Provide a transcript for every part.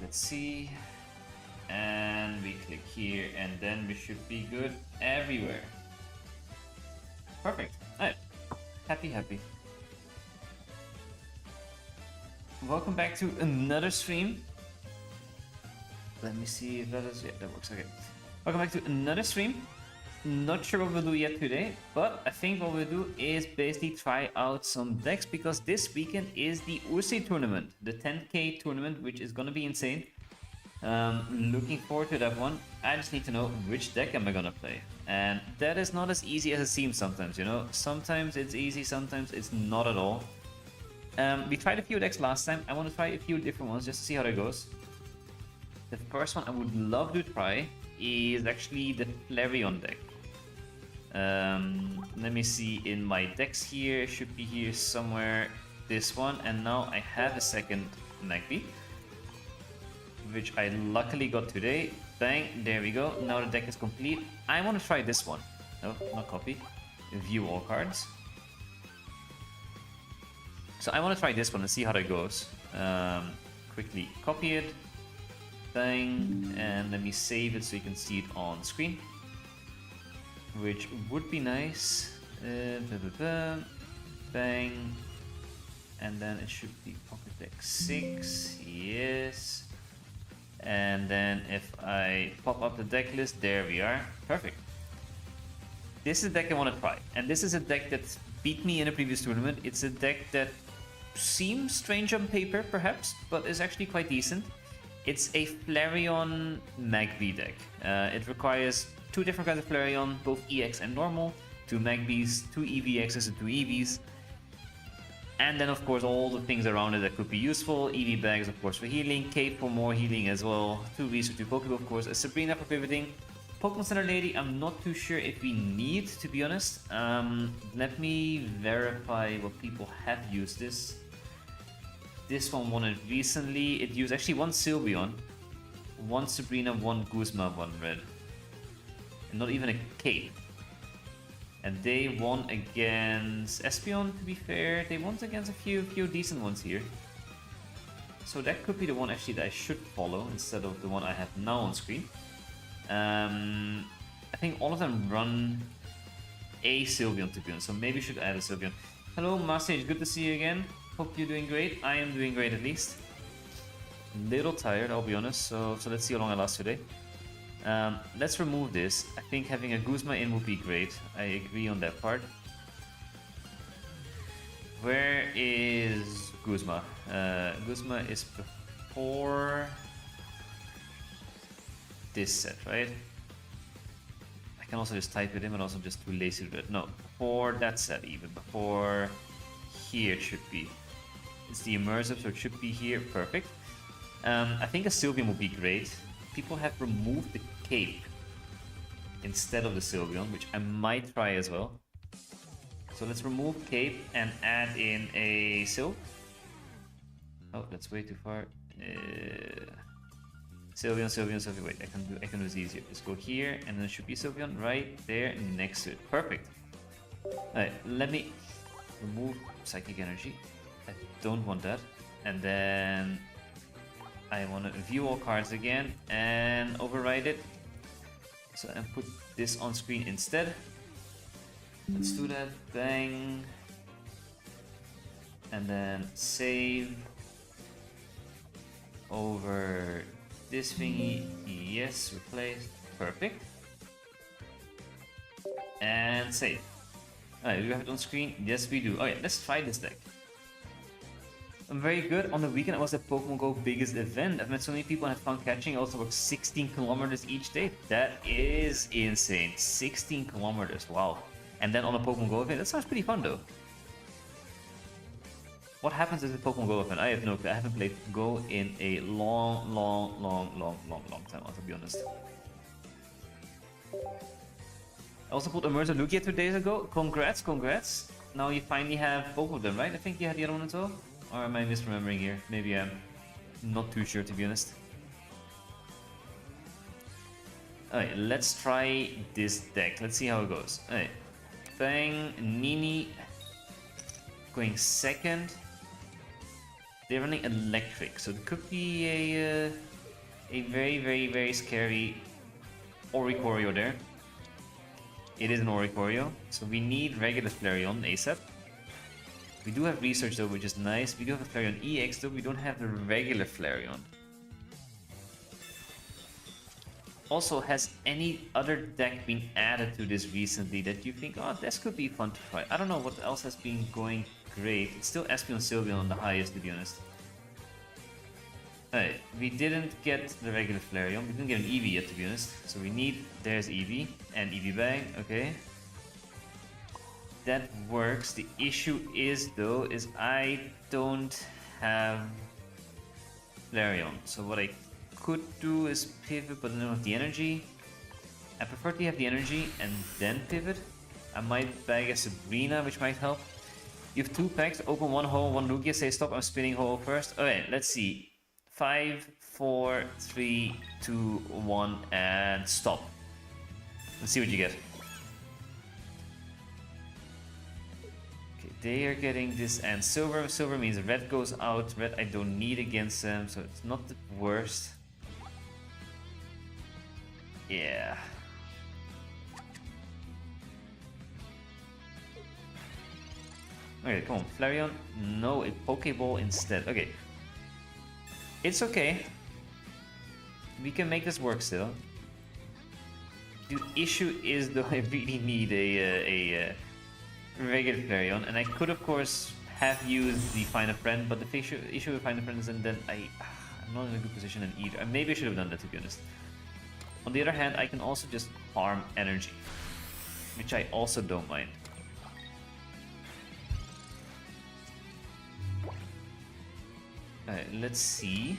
let's see. And we click here, and then we should be good everywhere. Perfect. Alright. Happy. Welcome back to another stream. Let me see if that is... yeah, that works. Okay. Welcome back to another stream. Not sure what we'll do yet today, but I think what we'll do is basically try out some decks, because this weekend is the Ursiiday tournament, the 10k tournament, which is gonna be insane. Looking forward to that one. I just need to know which deck am I gonna play, and that is not as easy as it seems sometimes, you know. Sometimes it's easy, sometimes it's not at all. We tried a few decks last time. I want to try a few different ones just to see how that goes. The first one I would love to try is actually the Flareon deck. Let me see, in my decks here, should be here somewhere, this one, and now I have a second Magby, which I luckily got today. Bang, there we go. Now the deck is complete. I want to try this one. No, not copy. View all cards. So I want to try this one and see how that goes. Quickly copy it. Bang, and let me save it so you can see it on screen, which would be nice. Bang, and then it should be pocket deck 6, yes. And then if I pop up the deck list, there we are. Perfect. This is a deck I want to try, and this is a deck that beat me in a previous tournament. It's a deck that seems strange on paper, perhaps, but is actually quite decent. It's a Flareon Magby deck. It requires two different kinds of Flareon, both EX and normal, two Magbys, two EVXs and two EVs. And then of course all the things around it that could be useful. EV bags of course for healing, Cape for more healing as well, two Research, two Pokeball of course, a Sabrina for pivoting. Pokemon Center Lady, I'm not too sure if we need, to be honest. Let me verify what people have used this. This one won it recently. It used actually one Sylveon, one Sabrina, one Guzma, one red. And not even a Cape. And they won against Espeon, to be fair. They won against a few decent ones here. So that could be the one actually that I should follow instead of the one I have now on screen. I think all of them run a Sylveon, to be honest, so maybe I should add a Sylveon. Hello Marsage, good to see you again. Hope you're doing great. I am doing great at least. Little tired, I'll be honest, so let's see how long I last today. Let's remove this. I think having a Guzma in would be great. I agree on that part. Where is Guzma? Guzma is before this set, right? I can also just type it in, but also just too lazy to do it. No, before that set even. Before here it should be. It's the immersive, so it should be here. Perfect. I think a Sylveon would be great. People have removed the Cape instead of the Sylveon, which I might try as well. So let's remove Cape and add in a Syl. Oh, that's way too far. Sylveon. Wait, I can do this easier. Just go here, and then it should be Sylveon right there next to it. Perfect. Alright, let me remove Psychic Energy. I don't want that. And then I want to view all cards again and override it. So and put this on screen instead. Let's do that. Bang. And then save over this thingy. Yes, replace. Perfect. And save. Alright, do we have it on screen? Yes, we do. Okay, let's try this deck. I'm very good. On the weekend, I was at Pokemon Go biggest event. I've met so many people and had fun catching. I also worked 16 kilometers each day. That is insane. 16 kilometers, wow. And then on a Pokemon Go event, that sounds pretty fun though. What happens at the Pokemon Go event? I have no clue. I haven't played Go in a long time, I'll be honest. I also pulled Immersive Lugia 2 days ago. Congrats. Now you finally have both of them, right? I think you had the other one as well. Or am I misremembering here? Maybe I'm not too sure, to be honest. Alright, let's try this deck. Let's see how it goes. Alright. Bang, Nini going second. They're running electric, so it could be a very, very, very scary Oricorio there. It is an Oricorio, so we need regular Flareon ASAP. We do have Research though, which is nice. We do have a Flareon EX though, we don't have the regular Flareon. Also, has any other deck been added to this recently that you think, oh, this could be fun to try? I don't know what else has been going great. It's still Espeon Sylveon on the highest, to be honest. Alright, we didn't get the regular Flareon. We didn't get an Eevee yet, to be honest. So we need... There's Eevee and Eevee Bag. Okay. That works. The issue is, though, is I don't have Flareon. So what I could do is pivot, but I don't have the energy. I prefer to have the energy and then pivot. I might bag a Sabrina, which might help. You have 2 packs. Open 1 hole, 1 Lugia. Say stop. I'm spinning hole first. Okay, let's see. 5, 4, 3, 2, 1, and stop. Let's see what you get. Okay, they are getting this and silver. Silver means red goes out. Red I don't need against them, so it's not the worst. Yeah. Okay, come on. Flareon. No, a Pokeball instead. Okay. It's okay. We can make this work still. The issue is though I really need a regular Flareon, and I could of course have used the Find a Friend, but the issue with Find a Friend is and then I'm not in a good position in either. Maybe I should have done that, to be honest. On the other hand, I can also just farm energy, which I also don't mind. Alright, let's see.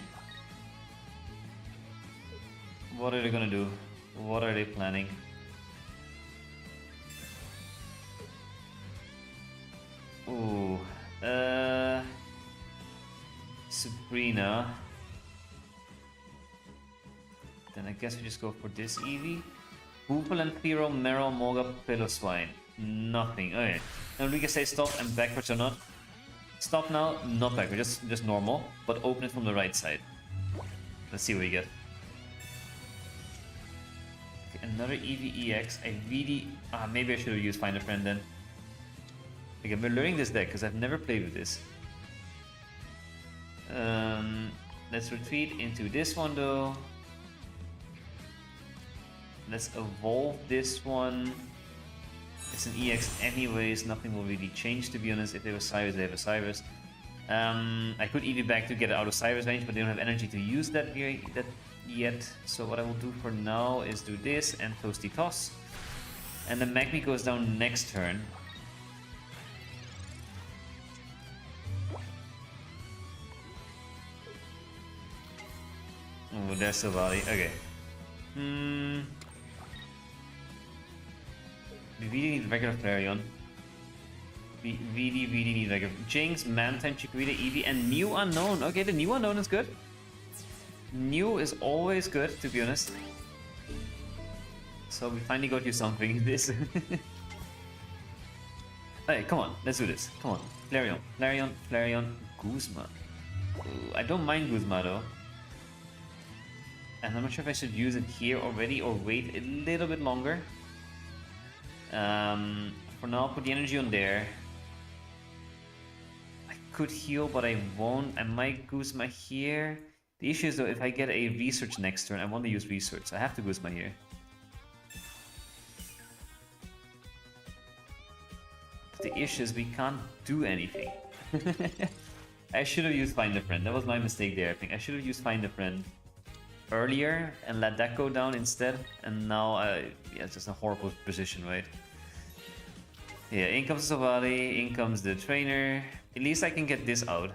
What are they gonna do? What are they planning? Ooh, Sabrina. Then I guess we just go for this Eevee. Hoopel and Firo, Meryl, Moga, Piloswine. Nothing. Okay. Now we can say stop and backwards or not. Stop now, not backwards, just normal, but open it from the right side. Let's see what we get. Okay, another Eevee EX. I really... maybe I should have used Find a Friend then. Again, we're learning this deck because I've never played with this. Let's retreat into this one though. Let's evolve this one. It's an EX anyways, nothing will really change, to be honest. If they have a Cyrus, they have a Cyrus. I could Eevee back to get it out of Cyrus range, but they don't have energy to use that yet. So what I will do for now is do this and Toasty Toss. And then Magby goes down next turn. Oh, there's Silvally. Okay. We really need regular Flareon. We really need regular Jinx, Mantine, Chikorita, Eevee, and New Unknown. Okay, the New Unknown is good. New is always good, to be honest. So we finally got you something. This. Hey, come on, let's do this. Come on, Flareon, Flareon, Flareon, Guzma. Ooh, I don't mind Guzma though. And I'm not sure if I should use it here already or wait a little bit longer. For now, I'll put the energy on there. I could heal, but I won't. I might Guzma here. The issue is though, if I get a Research next turn, I want to use Research. I have to Guzma here. But the issue is we can't do anything. I should have used Find a Friend. That was my mistake there, I think. I should have used Find a Friend earlier and let that go down instead, and now yeah, it's just a horrible position, right? Yeah, in comes Savali, in comes the trainer. At least I can get this out.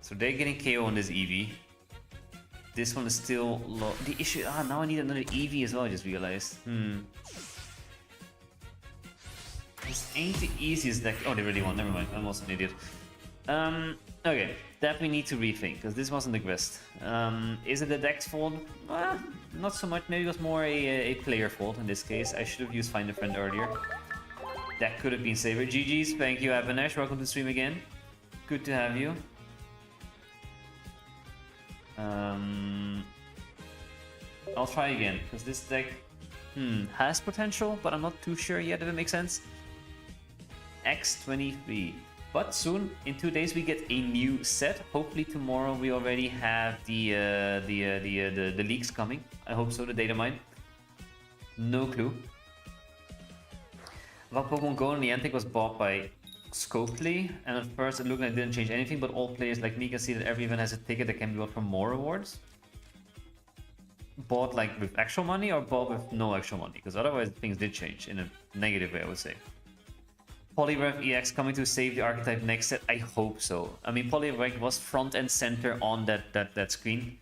So they're getting KO on this Eevee. This one is still low. The issue, now I need another Eevee as well, I just realized. This ain't the easiest deck. Oh, they really won. Never mind. I'm also an idiot. Okay, that we need to rethink, because this wasn't the best. Is it the deck's fault? Not so much. Maybe it was more a player fault in this case. I should have used Find a Friend earlier. That could have been safer. GG's, thank you, Avanesh. Welcome to the stream again. Good to have you. I'll try again, because this deck has potential, but I'm not too sure yet if it makes sense. X23. But soon, in 2 days, we get a new set. Hopefully tomorrow we already have the leaks coming. I hope so, the data mine. No clue. Well, Pokemon Go and Niantic was bought by Scopely, and at first it looked like it didn't change anything, but all players like me can see that every event has a ticket that can be bought for more rewards. Bought like with actual money or bought with no actual money? Because otherwise things did change in a negative way, I would say. Poliwrath EX coming to save the archetype next set? I hope so. I mean, Poliwrath was front and center on that screen.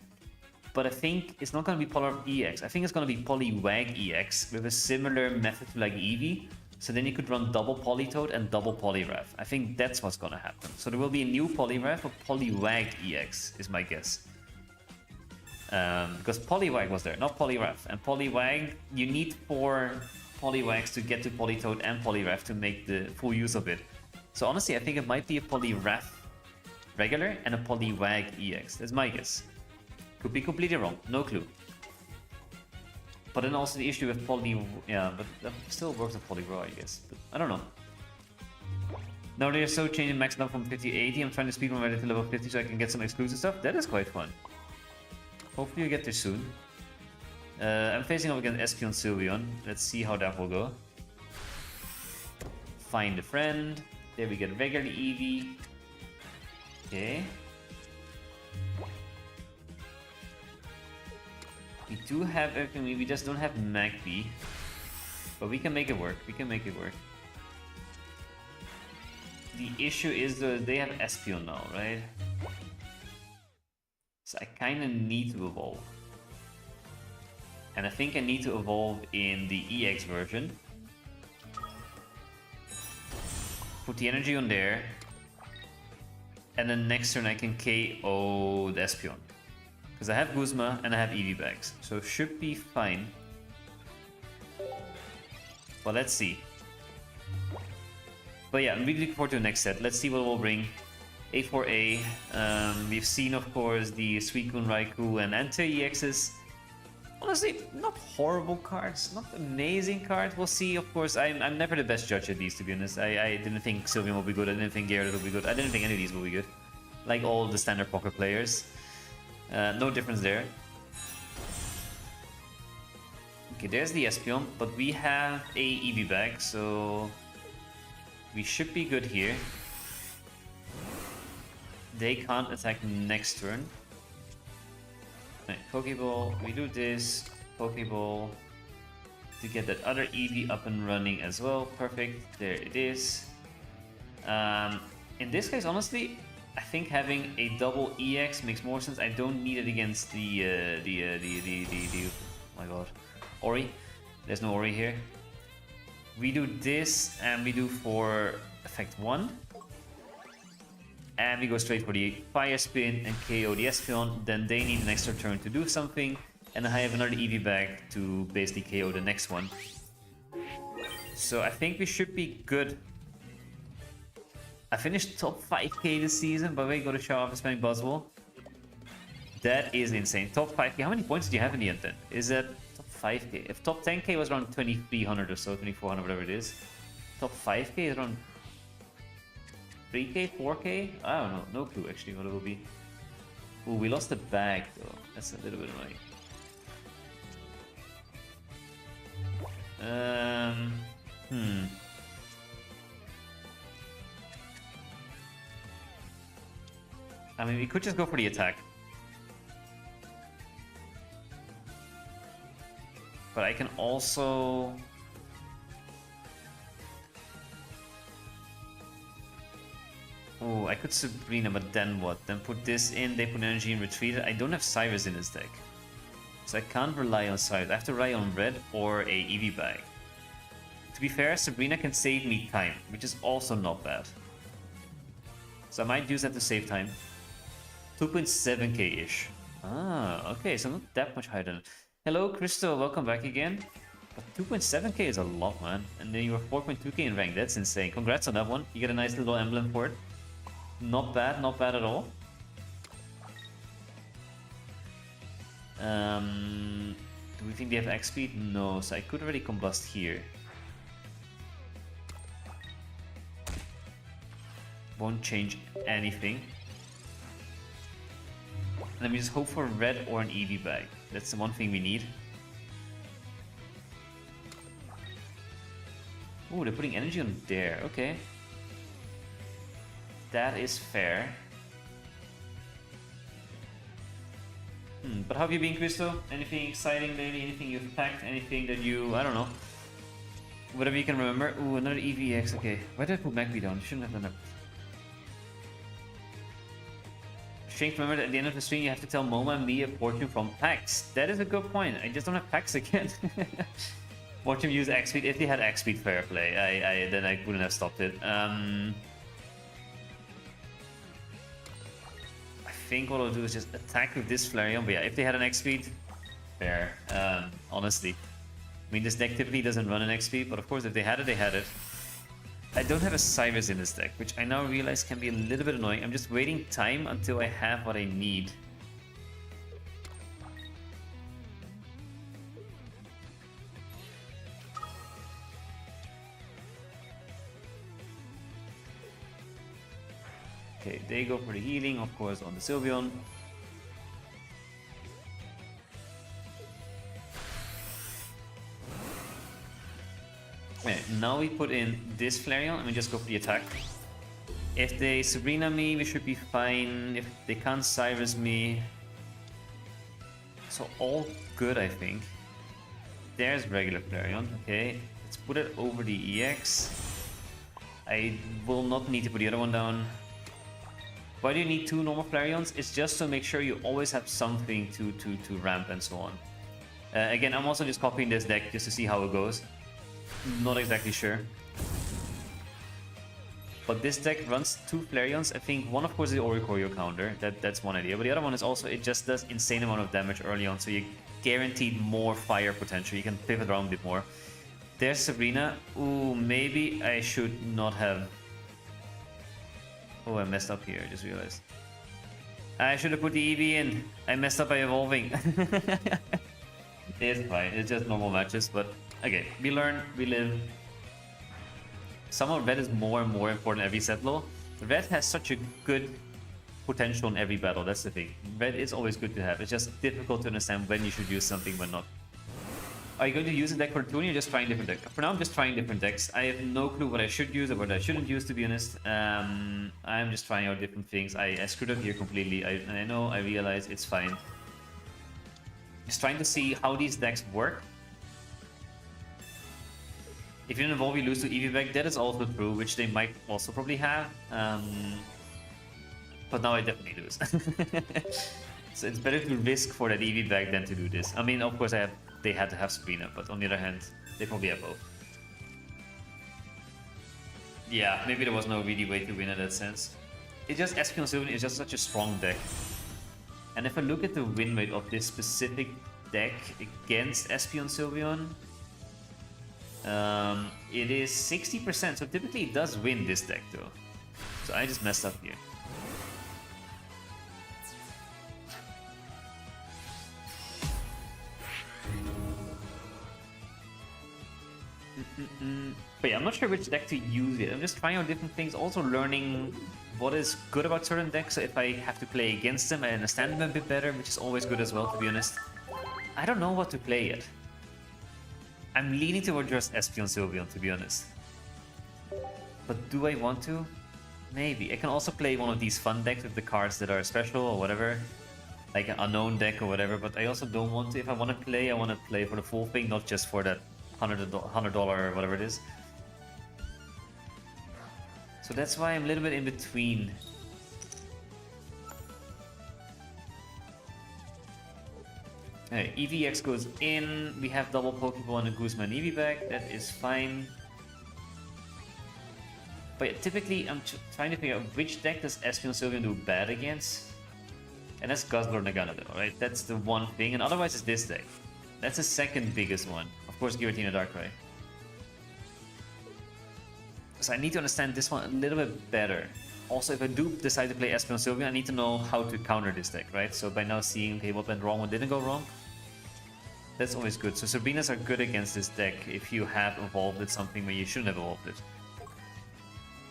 But I think it's not going to be Poliwrath EX. I think it's going to be Poliwag EX with a similar method to like Eevee. So then you could run double Politoed and double Poliwrath. I think that's what's going to happen. So there will be a new Poliwrath or Poliwag EX is my guess. Because Poliwag was there, not Poliwrath. And Poliwag, you need 4 Poliwags to get to Politoed and Poliwrath to make the full use of it. So honestly, I think it might be a Poliwrath regular and a Poliwag EX. That's my guess. Could be completely wrong, no clue. But then also the issue with yeah, but that still works with Poliwrath, I guess. But I don't know. Now they're so changing max level from 50 to 80. I'm trying to speed my way to level 50 so I can get some exclusive stuff. That is quite fun. Hopefully you get there soon. I'm facing off against Espeon Sylveon. Let's see how that will go. Find a friend. There we get regular Eevee. Okay. We do have everything, we just don't have Magpie. But we can make it work, we can make it work. The issue is that they have Espeon now, right? So I kinda need to evolve. And I think I need to evolve in the EX version. Put the energy on there. And then next turn I can KO the Espeon. Because I have Guzma and I have Eevee bags. So should be fine. But let's see. But yeah, I'm really looking forward to the next set. Let's see what we'll bring. A4A. We've seen, of course, the Suicune, Raikou, and Entei EXs. Honestly, not horrible cards, not amazing cards. We'll see, of course. I'm never the best judge of these, to be honest. I didn't think Sylveon would be good. I didn't think Gyarados would be good. I didn't think any of these would be good. Like all the standard pocket players. No difference there. Okay, there's the Espeon, but we have a Eevee bag, so we should be good here. They can't attack next turn. Right, Pokeball, we do this, Pokeball, to get that other Eevee up and running as well. Perfect, there it is. In this case, honestly, I think having a double EX makes more sense. I don't need it against the oh my god, Ori. There's no Ori here. We do this, and we do for effect 1. And we go straight for the Fire Spin and KO the Espeon. Then they need an extra turn to do something. And I have another Eevee bag to basically KO the next one. So I think we should be good. I finished top 5k this season, by the way, go to show off spamming Buzzwole. That is insane. Top 5k. How many points did you have in the end then? Is that top 5k? If top 10k was around 2300 or so, 2400, whatever it is. Top 5k is around 3k, 4k? I don't know. No clue actually what it will be. Ooh, we lost the bag though. That's a little bit annoying. I mean, we could just go for the attack. But I can also... Oh, I could Sabrina, but then what? Then put this in, they put energy and retreat it. I don't have Cyrus in this deck. So I can't rely on Cyrus. I have to rely on red or a Eevee bag. To be fair, Sabrina can save me time, which is also not bad. So I might use that to save time. 2.7k-ish. Ah, okay, so not that much higher than... Hello, Crystal, welcome back again. But 2.7k is a lot, man. And then you were 4.2k in rank, that's insane. Congrats on that one. You get a nice little emblem for it. Not bad at all. Do we think they have X speed? No, so I could already combust here. Won't change anything. Let me just hope for red or an EV bag. That's the one thing we need. Oh, they're putting energy on there. Okay. That is fair. But how have you been, Crystal? Anything exciting lately? Anything you've packed? Anything that you... I don't know. Whatever you can remember. Ooh, another EVX. Okay. Why did I put Magby down? Shouldn't have done that. Strange to remember that at the end of the stream you have to tell Moma and me a fortune from packs. That is a good point. I just don't have packs again. Watch him use X speed. If he had X speed, fair play. Then I wouldn't have stopped it. I think what I'll do is just attack with this Flareon. But yeah, if they had an X speed, fair. Honestly, I mean this deck typically doesn't run an X speed, but of course if they had it, they had it. I don't have a Cyrus in this deck, which I now realize can be a little bit annoying. I'm just waiting time until I have what I need. Okay, they go for the healing, of course, on the Sylveon. Okay, now we put in this Flareon and we just go for the attack. If they Sabrina me, we should be fine. If they can't Cyrus me... So all good, I think. There's regular Flareon, okay. Let's put it over the EX. I will not need to put the other one down. Why do you need two normal Flareons? It's just to make sure you always have something to ramp and so on. Again, I'm also just copying this deck just to see how it goes. Not exactly sure. But this deck runs two Flareons. I think one, of course, is the Oricorio counter. That's one idea. But the other one is also, it just does insane amount of damage early on. So you guaranteed more fire potential. You can pivot around a bit more. There's Sabrina. Ooh, maybe I should not have... Oh, I messed up here. I just realized. I should have put the EV in. I messed up by evolving. It's fine. It's just normal matches. But again, we learn, we live. Somehow red is more and more important every set law. Red has such a good potential in every battle. That's the thing. Red is always good to have. It's just difficult to understand when you should use something, when not. Are you going to use a deck for the tourney or just trying different decks? For now, I'm just trying different decks. I have no clue what I should use or what I shouldn't use, to be honest. I'm just trying out different things. I screwed up here completely. I know, I realize it's fine. Just trying to see how these decks work. If you don't evolve, you lose to EV back. That is also true, which they might also probably have. But now I definitely lose. So it's better to risk for that EV back than to do this. I mean, of course, they had to have Sabrina, but on the other hand, they probably have both. Yeah, maybe there was no really way to win in that sense. It's just Espeon Sylveon is just such a strong deck. And if I look at the win rate of this specific deck against Espeon Sylveon, it is 60%, so typically it does win this deck though. So I just messed up here. But yeah, I'm not sure which deck to use it. I'm just trying out different things, also learning what is good about certain decks. So if I have to play against them, I understand them a bit better, which is always good as well, to be honest. I don't know what to play yet. I'm leaning towards just Espeon Sylveon, to be honest. But do I want to? Maybe. I can also play one of these fun decks with the cards that are special or whatever. Like an unknown deck or whatever, but I also don't want to. If I want to play, I want to play for the full thing, not just for that $100 or whatever it is. So that's why I'm a little bit in between. Okay, EVX goes in. We have double Pokeball and a Guzman EV back. That is fine. But typically, I'm trying to figure out which deck does Espeon Sylveon do bad against. And that's Guzzlord Nagano, right? That's the one thing. And otherwise, it's this deck. That's the second biggest one. Of course, Giratina Darkrai. So I need to understand this one a little bit better. Also, if I do decide to play Espeon Sylveon, I need to know how to counter this deck, right? So by now seeing, okay, what went wrong, what didn't go wrong, that's always good. So Sabrinas are good against this deck if you have evolved it something where you shouldn't have evolved it.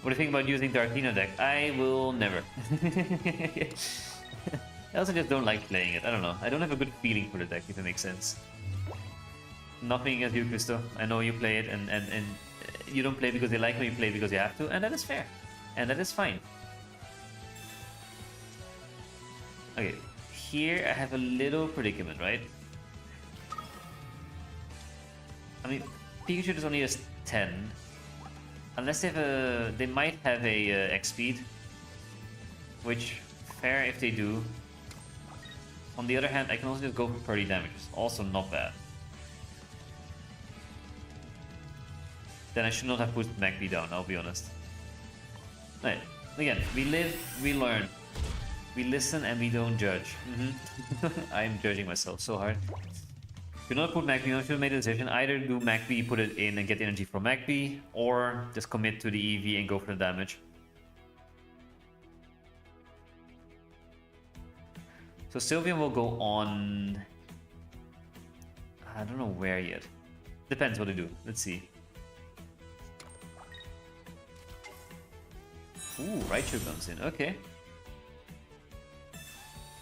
What do you think about using the Artina deck? I will never. I also just don't like playing it. I don't know. I don't have a good feeling for the deck, if it makes sense. Nothing against you, Christo. I know you play it, and you don't play because you like me, you play because you have to, and that is fair. And that is fine. Okay, here I have a little predicament, right? I mean, Pikachu is only a 10. Unless they have a... They might have a X speed. Which, fair if they do. On the other hand, I can also just go for 30 damage. Also not bad. Then I should not have pushed Magby down, I'll be honest. Right. Again, we live, we learn. We listen and we don't judge. I'm judging myself so hard. Do not put Magby on, should have made a decision. Either do Magby, put it in and get energy from Magby, or just commit to the EV and go for the damage. So Sylveon will go on... I don't know where yet. Depends what they do. Let's see. Ooh, Raichu comes in. Okay.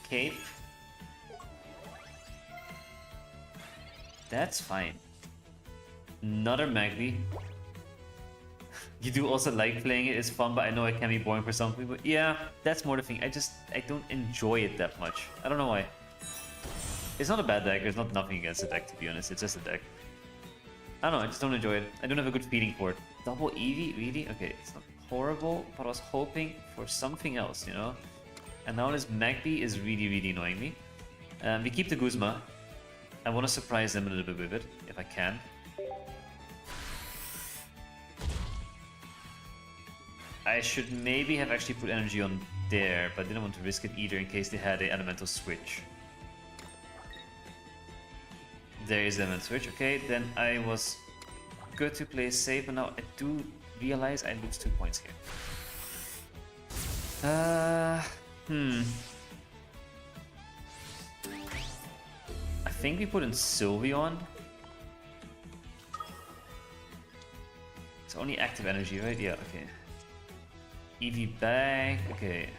Cape. That's fine. Another Magby. You do also like playing it, it's fun, but I know it can be boring for some people. Yeah, that's more the thing. I don't enjoy it that much. I don't know why. It's not a bad deck, there's nothing against the deck, to be honest. It's just a deck. I don't know, I just don't enjoy it. I don't have a good feeling for it. Double Eevee? Really? Okay, it's not horrible, but I was hoping for something else, you know? And now this Magby is really, really annoying me. We keep the Guzma. I want to surprise them a little bit with it, if I can. I should maybe have actually put energy on there, but I didn't want to risk it either in case they had an elemental switch. There is the elemental switch, okay, then I was good to play safe, but now I do realize I lose 2 points here. I think we put in Sylveon. It's only active energy, right? Yeah, okay. EV back, okay.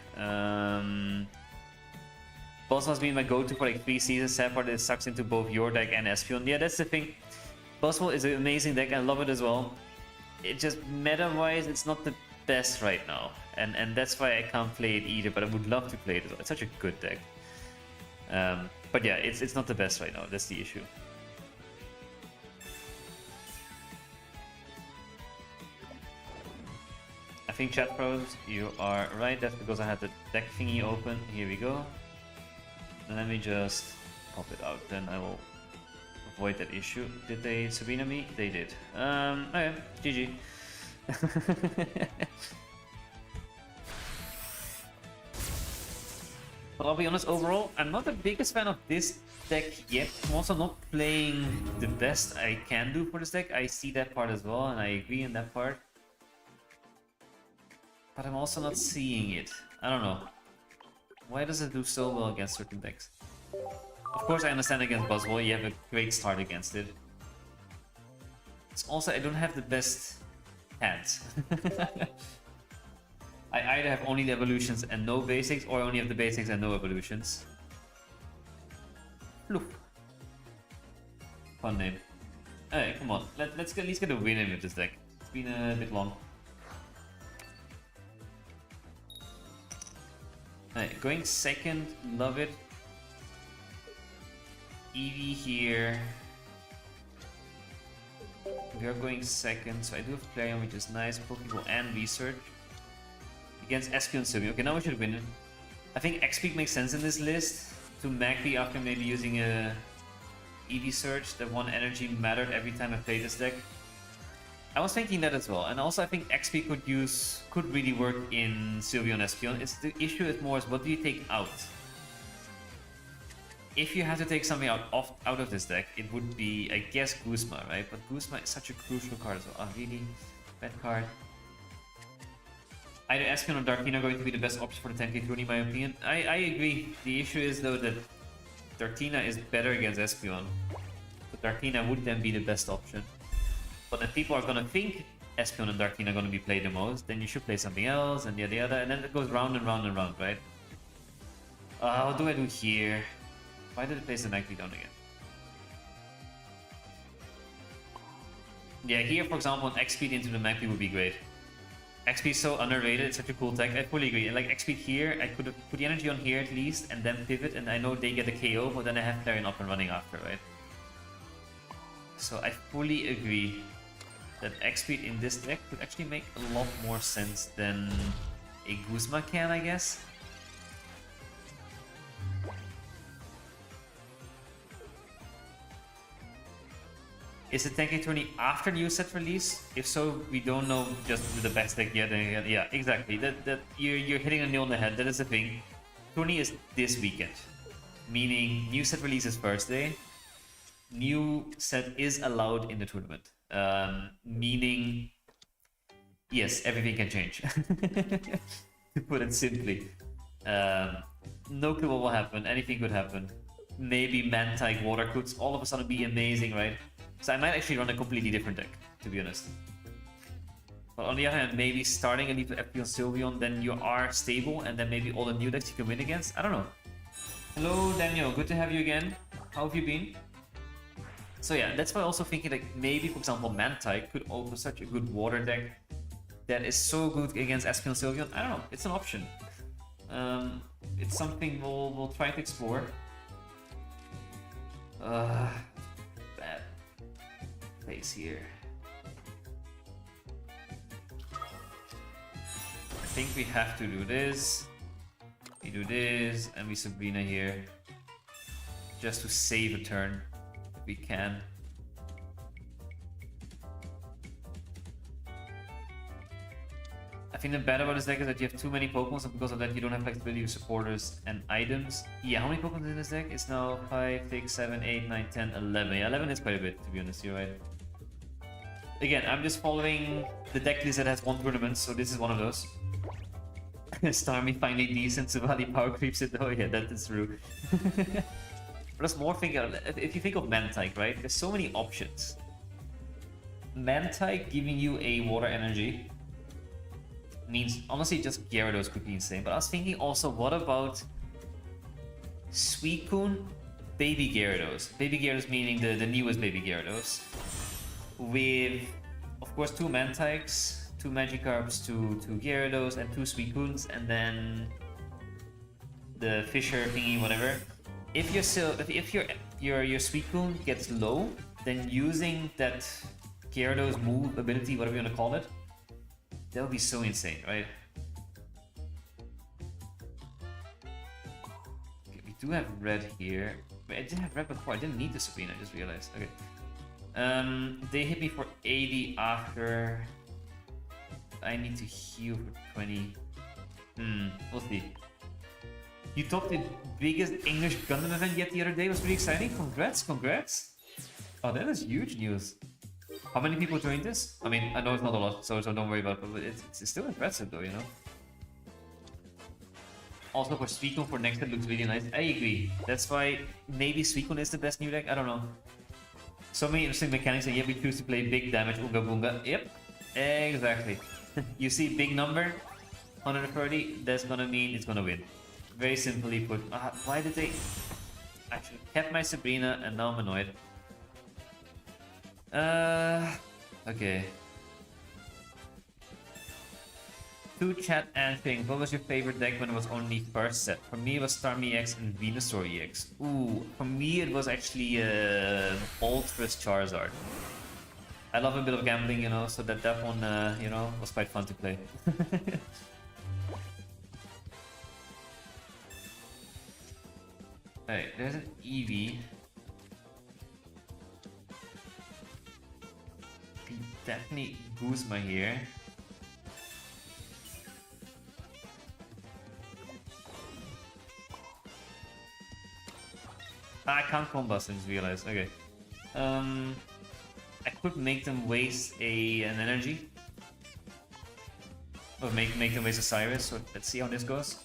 Boss must be my go-to for like 3 seasons. Sad part it sucks into both your deck and Espeon. Yeah, that's the thing. Boswell is an amazing deck, I love it as well. It just meta-wise, it's not the best right now. And that's why I can't play it either, but I would love to play it as well. It's such a good deck. But yeah, it's not the best right now, that's the issue. I think chat pros, you are right, that's because I had the deck thingy open. Here we go. Let me just pop it out, then I will avoid that issue. Did they Sabrina me? They did. Okay, GG. But I'll be honest, overall, I'm not the biggest fan of this deck yet. I'm also not playing the best I can do for this deck. I see that part as well, and I agree in that part. But I'm also not seeing it. I don't know. Why does it do so well against certain decks? Of course I understand against Buzzwole, you have a great start against it. It's also, I don't have the best hands. I either have only the evolutions and no basics, or only have the basics and no evolutions. Look. Fun name. Hey, come on, let's at least get a win in with this deck. It's been a bit long. Alright, going second, love it. Eevee here. We are going second, so I do have Flareon, which is nice. Pokeball and Research. Against Espeon Sylveon. Okay, now we should win it. I think X-Peak makes sense in this list. To Magby after maybe using a Eevee Search. That one energy mattered every time I played this deck. I was thinking that as well, and also I think XP could really work in Sylveon Espeon. It's the issue is more is what do you take out? If you have to take something out of this deck, it would be, I guess, Guzma, right? But Guzma is such a crucial card as well. Oh, really? Bad card. Either Espeon or Darkina are going to be the best option for the 10k tourney, in my opinion. I agree. The issue is, though, that Darkina is better against Espeon. But Darkina would then be the best option. But if people are going to think Espeon and Darkina are going to be played the most, then you should play something else, and yada yada, and then it goes round and round and round, right? What do I do here? Why did it place the Nightly down again? Yeah, here, for example, an XP into the Magpie would be great. XP is so underrated, it's such a cool tech. I fully agree. And like XP here, I could have put the energy on here at least, and then pivot, and I know they get a KO, but then I have Clarion up and running after, right? So I fully agree that XP in this deck could actually make a lot more sense than a Guzma can, I guess. Is the 10k tourney after new set release? If so, we don't know just the best deck yet. Yeah, exactly. That you're hitting a nail on the head. That is the thing. Tourney is this weekend, meaning new set release is Thursday. New set is allowed in the tournament, meaning yes, everything can change. To put it simply, no clue what will happen. Anything could happen. Maybe Mantike Water could all of a sudden be amazing, right? So I might actually run a completely different deck, to be honest. But on the other hand, maybe starting a lead with FP on Sylveon, then you are stable, and then maybe all the new decks you can win against. I don't know. Hello, Daniel. Good to have you again. How have you been? So yeah, that's why I'm also thinking that maybe, for example, Mantike could offer such a good water deck that is so good against Espeon and Sylveon. I don't know. It's an option. It's something we'll try to explore. Bad place here. I think we have to do this. We do this, and we Sabrina here. Just to save a turn, if we can. I think the bad about this deck is that you have too many Pokemon, and because of that you don't have flexibility with supporters and items. Yeah, how many Pokemon in this deck? It's now 5, 6, 7, 8, 9, 10, 11. Yeah, 11 is quite a bit, to be honest, you're right. Again, I'm just following the deck list that has one tournament, so this is one of those. Starmie finally decent, Savali power creeps it. Oh yeah, that is true. Plus more if you think of Mantike, right? There's so many options. Mantike giving you a water energy means honestly just Gyarados could be insane. But I was thinking also, what about Suicune, Baby Gyarados? Baby Gyarados meaning the newest Baby Gyarados. With, of course, 2 Mantikes, 2 Magikarps, 2 Gyarados, and 2 Suicunes, and then the Fisher thingy, whatever. If your Suicune gets low, then using that Gyarados move ability, whatever you want to call it, that would be so insane, right? Okay, we do have red here. Wait, I didn't have red before. I didn't need the Sabrina, I just realized. Okay. They hit me for 80 after. I need to heal for 20. We'll see. You topped the biggest English Gundam event yet the other day. It was really exciting. Congrats, congrats. Oh, that is huge news. How many people joined this? I mean, I know it's not a lot, so don't worry about it, but it's still impressive though, you know? Also for Suicune for next, it looks really nice. I agree. That's why maybe Suicune is the best new deck. I don't know. So many interesting mechanics, and yet we choose to play big damage Ooga Boonga. Yep, exactly. You see big number, 130, that's gonna mean it's gonna win. Very simply put. Why did they... I should have kept my Sabrina, and now I'm annoyed. Okay. To chat answering, what was your favorite deck when it was only first set? For me it was Starmie EX and Venusaur EX. Ooh, for me it was actually Ultra's Charizard. I love a bit of gambling, you know, so that one, you know, was quite fun to play. Alright, there's an Eevee. definitely Guzma here. I can't combust, I just realized. Okay. I could make them waste an energy. Or make them waste a Cyrus, so let's see how this goes.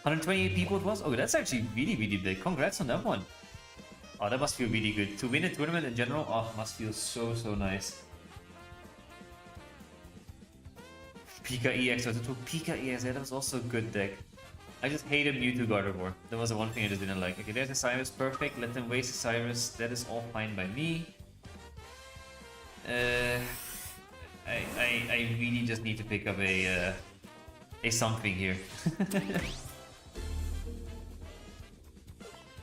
128 people it was? Oh, that's actually really, really big. Congrats on that one. Oh, that must feel really good. To win a tournament in general, oh, must feel so, so nice. Pika EX, Pika EX, that was also a good deck. I just hated Mewtwo Gardevoir. That was the one thing I just didn't like. Okay, there's a Cyrus, perfect. Let them waste a Cyrus. That is all fine by me. I really just need to pick up a something here.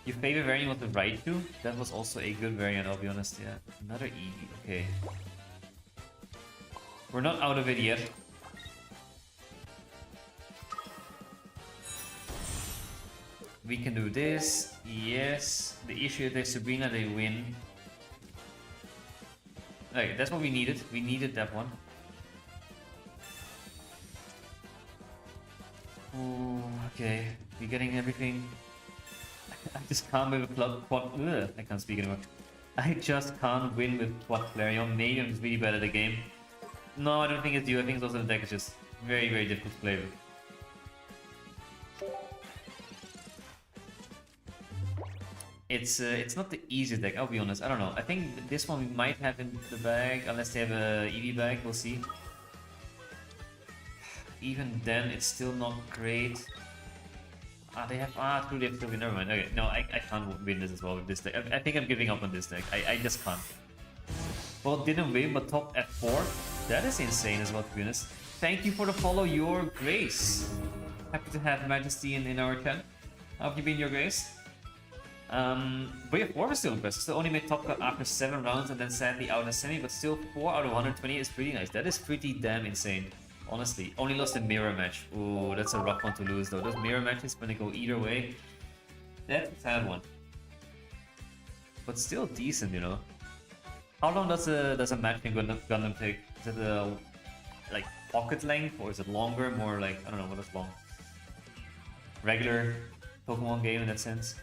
Your favorite variant was the Raichu? That was also a good variant, I'll be honest. Yeah, another Eevee. Okay. We're not out of it yet. We can do this. Yes. The issue is there's Sabrina, they win. Okay, that's what we needed. We needed that one. Oh, okay. We're getting everything. I just can't win with quad. Ugh, I can't speak anymore. I just can't win with quad Flareon. Maybe I'm just really bad at the game. No, I don't think it's you. I think it's also the deck is just very, very difficult to play with. It's not the easiest deck, I'll be honest. I don't know. I think this one we might have in the bag, unless they have a EV bag, we'll see. Even then, it's still not great. They have true, they have to win. Never mind. Okay, no, I can't win this as well with this deck. I think I'm giving up on this deck. I just can't. Well, didn't win, but top F4. That is insane as well, to be honest. Thank you for the follow, Your Grace. Happy to have Majesty in our chat. How have you been, Your Grace? But yeah, 4 was still impressive. Still only made top cut after 7 rounds and then sadly out in a semi, but still 4 out of 120 is pretty nice. That is pretty damn insane, honestly. Only lost a mirror match. Ooh, that's a rough one to lose though. Those mirror matches, when they go either way, that's a sad one. But still decent, you know. How long does a match in Gundam take? Is it like pocket length, or is it longer? More like, I don't know, what is long? Regular Pokemon game in that sense.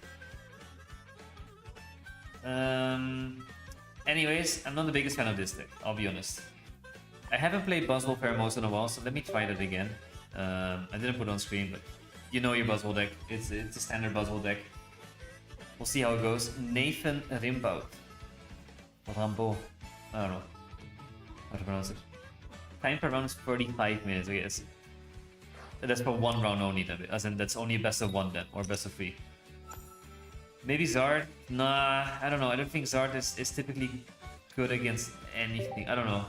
Anyways, I'm not the biggest fan of this deck, I'll be honest. I haven't played Buzzwole Pheromosa in a while, so let me try that again. I didn't put it on screen, but you know your Buzzwole deck. It's a standard Buzzwole deck. We'll see how it goes. Nathan Rimbout. Rambo. I don't know how to pronounce it. Time per round is 35 minutes, I guess. That's for one round only, as in that's only best of one then, or best of 3. Maybe Zard? Nah, I don't know. I don't think Zard is typically good against anything. I don't know.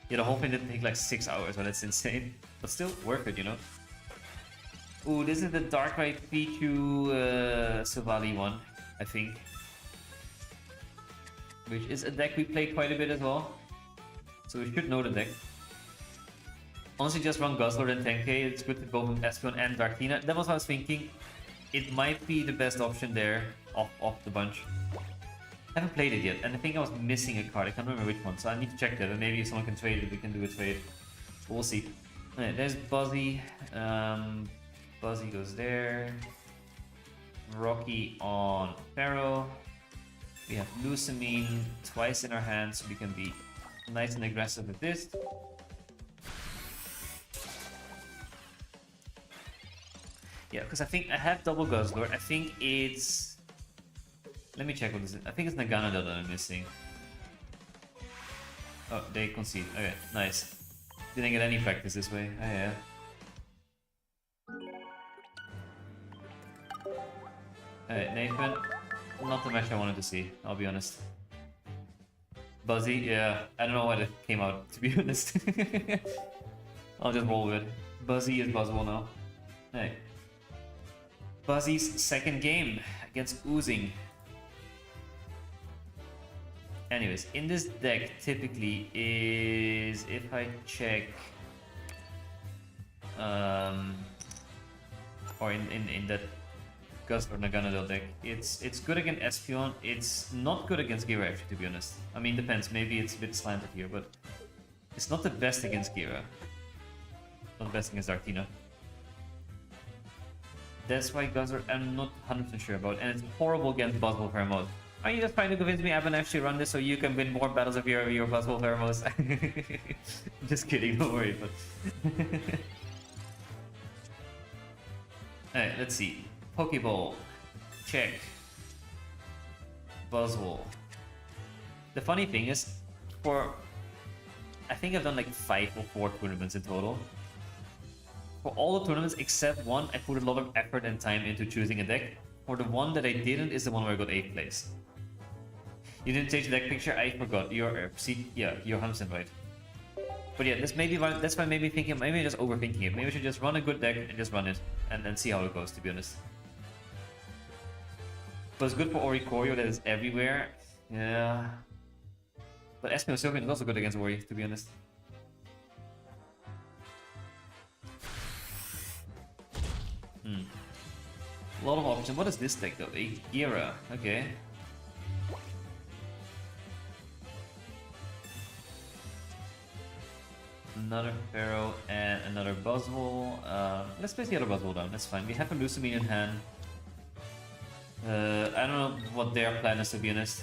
Yeah, the whole thing didn't take like 6 hours, but that's insane. But still worth it, you know? Ooh, this is the Darkrai Pichu Savali one, I think. Which is a deck we played quite a bit as well. So we should know the deck. Honestly, just run Guzzler and 10k. It's good to go with Espeon and Darkina. That was what I was thinking. It might be the best option there off the bunch. I haven't played it yet, and I think I was missing a card. I can't remember which one, so I need to check that. And maybe if someone can trade it, we can do a trade. We'll see. Alright, there's Buzzy. Buzzy goes there. Rocky on Pharaoh. We have Lucamine twice in our hands, so we can be nice and aggressive with this. Yeah, because I think I have double Guzzlord. I think it's... Let me check what this is. I think it's Nagana that I'm missing. Oh, they concede. Okay, nice. Didn't get any practice this way. Oh, yeah. Alright, Nathan. Not the match I wanted to see, I'll be honest. Buzzy, yeah. I don't know why that came out, to be honest. I'll just roll with it. Buzzy is Buzzwole now. Hey. Buzzy's second game against Oozing. Anyways, in this deck typically is, if I check or in that Gus or Naganadel deck. It's good against Espeon. It's not good against Gira, actually, to be honest. I mean, depends. Maybe it's a bit slanted here, but it's not the best against Gira. Not the best against Artina. That's why Guzzler I'm not 100% sure about, and it's horrible against Buzzwole Pheromone. Are you just trying to convince me I haven't actually run this so you can win more battles of your Buzzwole Pheromones? Just kidding, don't worry. But alright, let's see. Pokeball. Check. Buzzwole. The funny thing is, I think I've done like 5 or 4 tournaments in total. For all the tournaments except one, I put a lot of effort and time into choosing a deck. For the one that I didn't is the one where I got 8th place. You didn't change the deck picture? I forgot. You're 100% right. But yeah, that's why maybe thinking, maybe I'm just overthinking it. Maybe I should just run a good deck and just run it and then see how it goes, to be honest. But it's good for Oricorio that is everywhere. Yeah. But Espeon Sylveon is also good against Ori, to be honest. A lot of options. What is this deck though? A Gira. Okay. Another Pharaoh and another Buzzwole. Let's place the other Buzzwole down. That's fine. We have a Lusamine in hand. I don't know what their plan is, to be honest.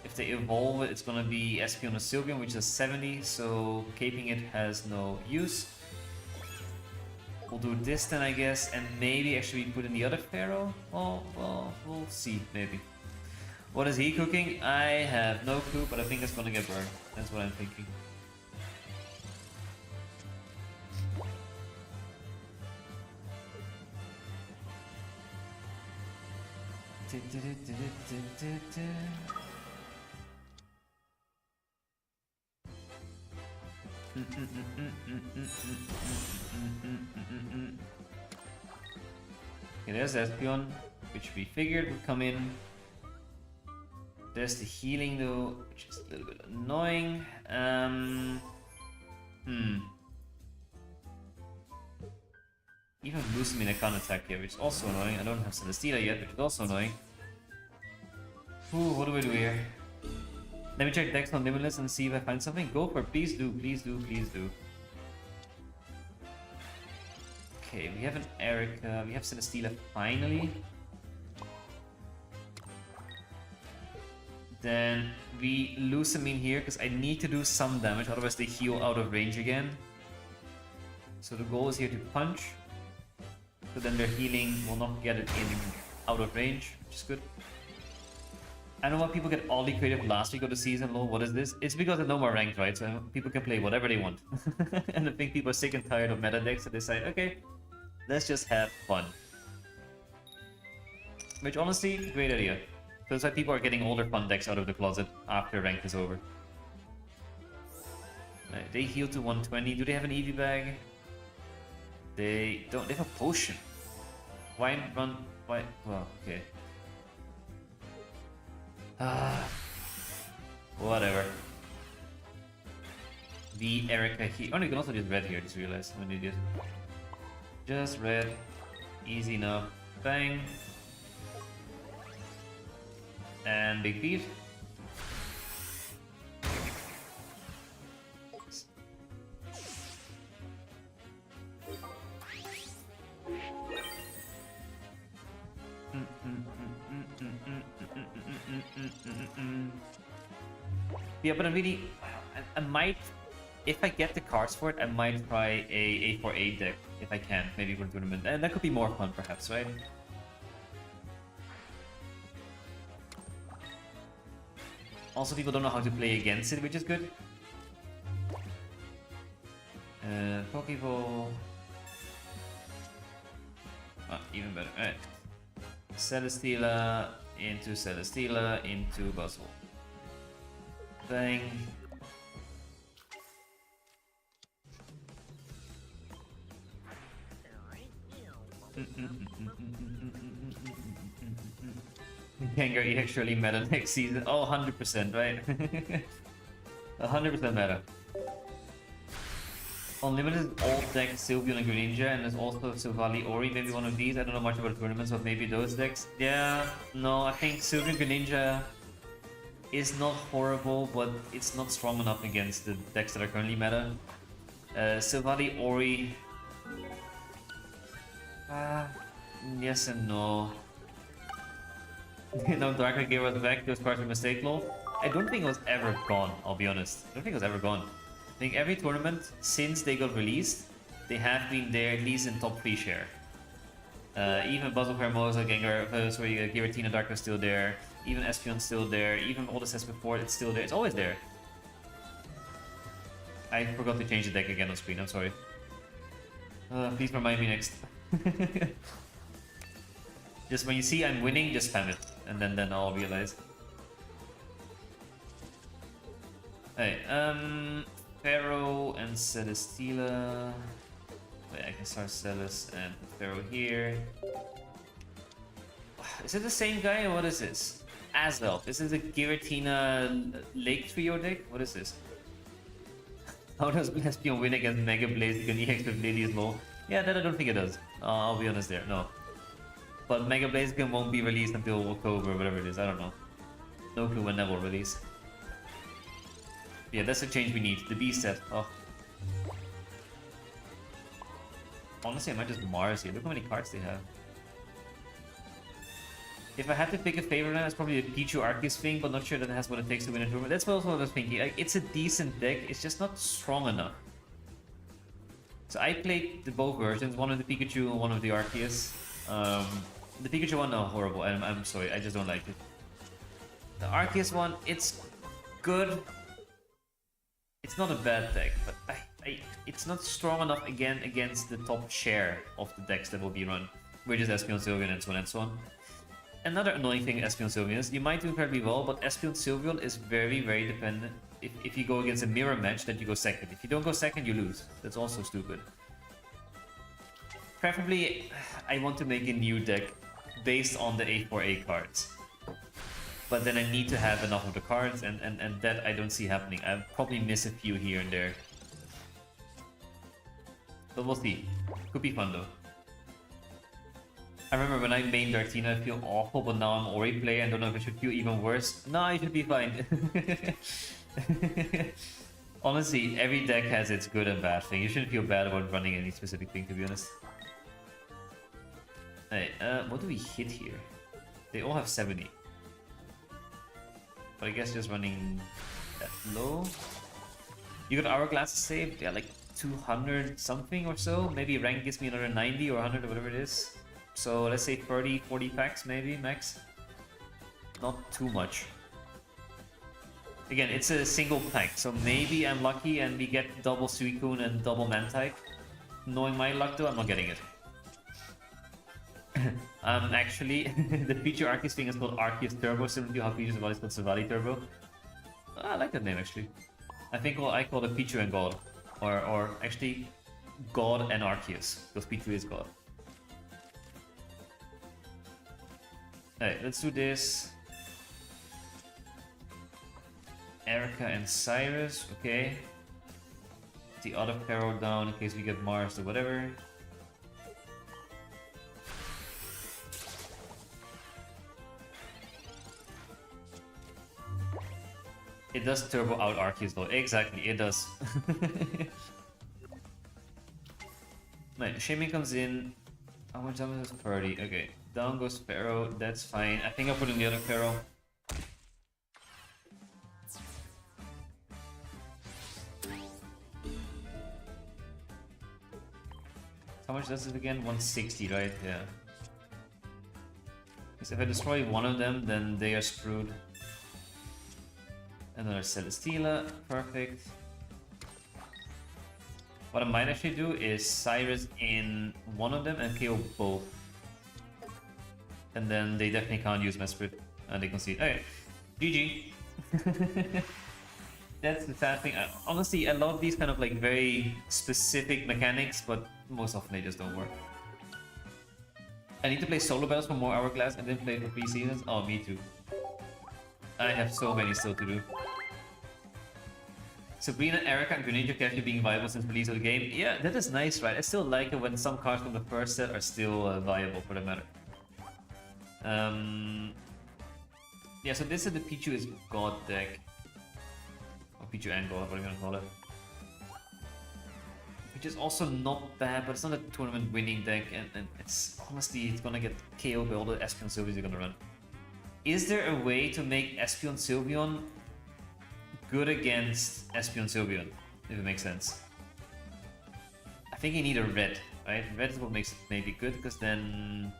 If they evolve it, it's gonna be Espeon or Sylveon, which is 70, so caping it has no use. We'll do this then, I guess, and maybe actually put in the other Pharaoh? Oh, well, we'll see, maybe. What is he cooking? I have no clue, but I think it's gonna get burned. That's what I'm thinking. Okay, there's Espeon, which we figured would come in. There's the healing though, which is a little bit annoying. Even Lusamine I can't attack here, which is also annoying. I don't have Celesteela yet, which is also annoying. Ooh, what do we do here? Let me check decks on Limitless and see if I find something. Go for it, please do, please do, please do. Okay, we have an Erica, we have Celesteela finally. Then we Lusamine here because I need to do some damage, otherwise they heal out of range again. So the goal is here to punch. So then their healing will not get it in out of range, which is good. I know why people get oddly creative last week of the season. Lol, what is this? It's because there's no more ranked, right? So people can play whatever they want. And I think people are sick and tired of meta decks, so they decide, okay, let's just have fun. Which honestly, great idea. So it's like people are getting older fun decks out of the closet after ranked is over. Right, they heal to 120. Do they have an EV bag? They don't. They have a potion. Why run? Why? Well, okay. Whatever. The Erica here. Oh, you can also just red here. Just realized. I'm an idiot. Just red. Easy enough. Bang. And big beat. Yeah, but I might, if I get the cards for it, I might try a A4A deck if I can, maybe for a tournament, and that could be more fun, perhaps, right? Also, people don't know how to play against it, which is good. Pokeball. Ah, even better. Alright. Celesteela into Celesteela into Buzzwole. Bang. Gengar EX surely meta next season. Oh, 100%, right? 100% meta. Unlimited all deck Sylveon and Greninja, and there's also Silvally Ori, maybe one of these. I don't know much about tournaments, but maybe those decks. Yeah, no, I think Sylveon Greninja is not horrible, but it's not strong enough against the decks that are currently meta. Silvally Ori. Yes and no. No, Darker gave us back. Those cards were mistake, lol. I don't think it was ever gone, I'll be honest. I don't think it was ever gone. I think every tournament since they got released, they have been there at least in top 3 share. Even Buzzle Hermosa, Gengar, Giratina Dark is still there. Even Espeon's still there. Even all the sets before, it's still there. It's always there. I forgot to change the deck again on screen, I'm sorry. Please remind me next. Just when you see I'm winning, just spam it. And then I'll realize. Hey, Pharaoh and Celesteela. Wait, I can start Celes and Pharaoh here. Is it the same guy or what is this? Azelf. Is this a Giratina Lake Trio deck? What is this? How does Espeon win against Mega Blaze when EX with Lily is low? Yeah, that I don't think it does. I'll be honest there, no. But Mega Blaziken won't be released until October, whatever it is, I don't know. No clue when that will release. Yeah, that's the change we need. The Beast set. Oh. Honestly, I might just Mars here. Look how many cards they have. If I had to pick a favorite now, it's probably a Pichu Arceus thing, but not sure that it has what it takes to win a tournament. That's also what I was thinking. Like, it's a decent deck, it's just not strong enough. So I played both versions, one of the Pikachu and one of the Arceus. The Pikachu one, no, horrible. I'm sorry, I just don't like it. The Arceus one, it's good. It's not a bad deck, but it's not strong enough again against the top share of the decks that will be run, which is Espeon, Sylveon, and so on and so on. Another annoying thing Espeon Sylveon is, you might do incredibly well, but Espeon Sylveon is very, very dependent. If you go against a mirror match, that you go second. If you don't go second, you lose. That's also stupid. Preferably, I want to make a new deck based on the A4A cards. But then I need to have enough of the cards, and that I don't see happening. I'll probably miss a few here and there. But we'll see. Could be fun though. I remember when I mained Dartina, I feel awful, but now I'm Ori player and don't know if I should feel even worse. No, I should be fine. Honestly, every deck has its good and bad thing. You shouldn't feel bad about running any specific thing, to be honest. Hey, what do we hit here? They all have 70. But I guess just running that low. You got Hourglasses saved? Yeah, like 200 something or so. Maybe rank gives me another 90 or 100 or whatever it is. So let's say 30, 40 packs maybe, max. Not too much. Again, it's a single pack, so maybe I'm lucky and we get double Suicune and double Mantike. Knowing my luck though, I'm not getting it. Actually, the Pichu Arceus thing is called Arceus Turbo, similar to how Pichu's Savali is called Savali Turbo. I like that name actually. I think I call it Pichu and God. Or actually, God and Arceus, because Pichu is God. Alright, let's do this. Erica and Cyrus, okay. The other Pharaoh down in case we get Mars or whatever. It does turbo out Arceus though. Exactly, it does. Right, Shaman comes in. How much damage is 30? Okay. Down goes Pharaoh, that's fine. I think I'll put in the other Pharaoh. How much does it again? 160, right? Yeah. Because if I destroy one of them, then they are screwed. Another Celesteela, perfect. What I might actually do is Cyrus in one of them and KO both. And then they definitely can't use Mesprit and they concede. Okay, GG. That's the sad thing. Honestly, I love these kind of like very specific mechanics, but most often they just don't work. I need to play solo battles for more Hourglass and then play for 3 seasons. Oh, me too. I have so many still to do. Sabrina, Erica, and Greninja actually being viable since release of the game. Yeah, that is nice, right? I still like it when some cards from the first set are still viable for the matter. Yeah, so this is the Pichu is God deck. Or Pichu and God, what are you gonna call it? Which is also not bad, but it's not a tournament winning deck, and it's honestly, it's gonna get KO'd by all the Espeon Sylveons you're gonna run. Is there a way to make Espeon Sylveon good against Espeon Sylveon, if it makes sense? I think you need a red, right? Red is what makes it maybe good, because then...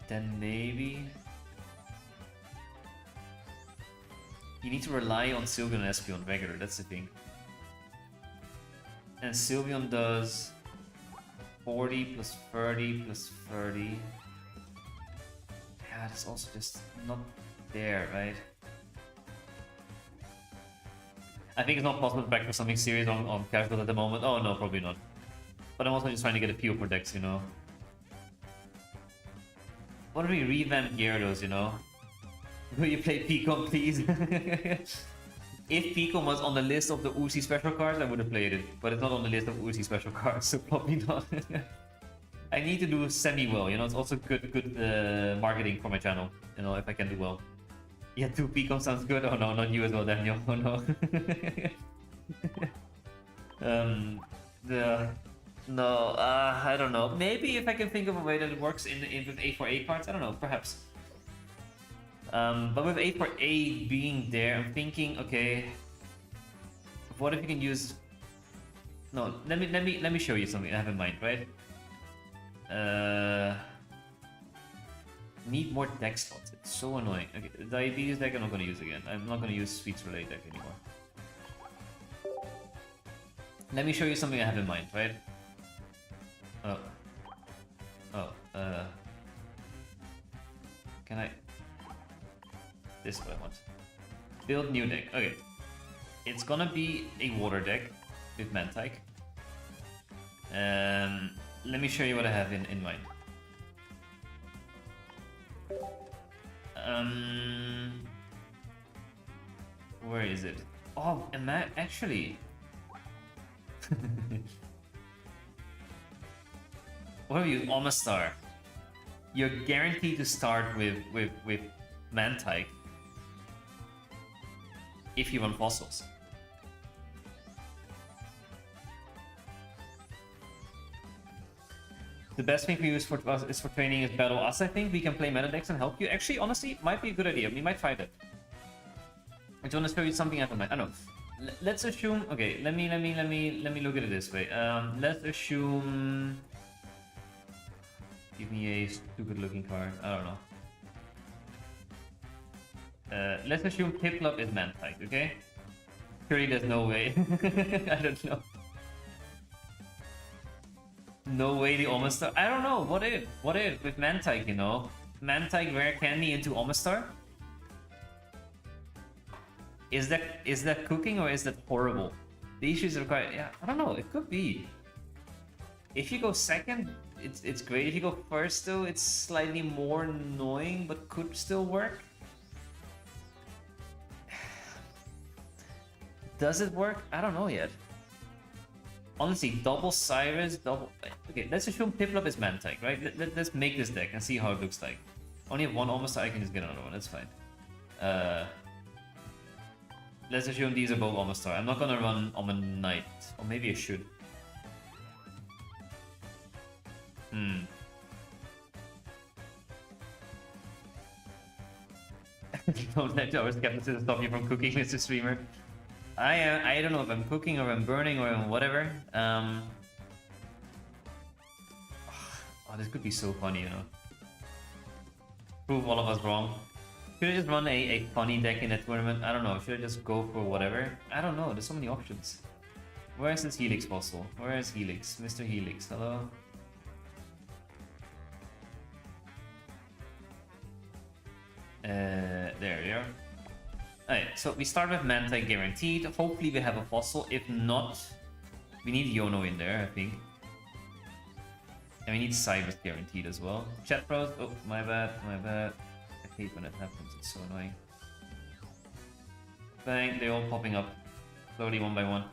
then maybe... you need to rely on Sylveon and Espeon regular, that's the thing. And Sylveon does 40 plus 30 plus 30. Yeah, that's also just not there, right? I think it's not possible to back for something serious on casual at the moment. Oh no, probably not. But I'm also just trying to get a feel for decks, you know. What do we revamp Gyarados, you know? Will you play Picom, please? If Picom was on the list of the Ursi special cards, I would have played it. But it's not on the list of Ursi special cards, so probably not. I need to do semi-well, you know, it's also good marketing for my channel, you know, if I can do well. Yeah, 2 Picom sounds good. Oh no, not you as well, Daniel. Oh no. I don't know. Maybe if I can think of a way that it works in with A4A cards, I don't know, perhaps. But with A4A being there, I'm thinking, okay, what if you can use? No, let me show you something I have in mind, right? Need more deck slots. It's so annoying. Okay, diabetes deck I'm not gonna use again. I'm not gonna use Sweets Relay deck anymore. Let me show you something I have in mind, right? Can I? This is what I want. Build new deck. Okay. It's gonna be a water deck with Mantike. Let me show you what I have in mind. Where is it? Oh, am I actually? What have you? Omastar. You're guaranteed to start with Mantike if you run fossils. The best thing for you is for training is battle us. I think we can play meta decks and help you. Actually, honestly, might be a good idea. We might try that. I just want to show you something I have in mind. I don't know. Let's assume. Okay, let me look at it this way. Let's assume. Give me a stupid-looking card. I don't know. Let's assume Piplup is Mantike, okay? Surely there's no way. I don't know. No way the Omastar. I don't know. What if? What if with Mantike, you know? Mantike Rare Candy into Omastar? Is that cooking or is that horrible? The issues are quite... yeah, I don't know. It could be. If you go second, it's great. If you go first, though, it's slightly more annoying, but could still work. Does it work? I don't know yet. Honestly, double Cyrus, double... okay, let's assume Piplup is Mantike, right? Let's make this deck and see how it looks like. Only have one Omastar, I can just get another one, that's fine. Let's assume these are both Omastar. I'm not gonna run Omanite. Or maybe I should. Don't let our skepticism stop you from cooking, Mr. Streamer. I don't know if I'm cooking or I'm burning or I'm whatever. Oh, this could be so funny, you know. Prove all of us wrong. Should I just run a funny deck in a tournament? I don't know. Should I just go for whatever? I don't know. There's so many options. Where is this Helix fossil? Where is Helix? Mr. Helix, hello? There we are. Alright, so we start with Mantike guaranteed. Hopefully we have a fossil. If not, we need Yono in there, I think. And we need Cyrus guaranteed as well. Chat pros. Oh, my bad, my bad. I hate when it happens, it's so annoying. Bang, they're all popping up. Slowly, one by one.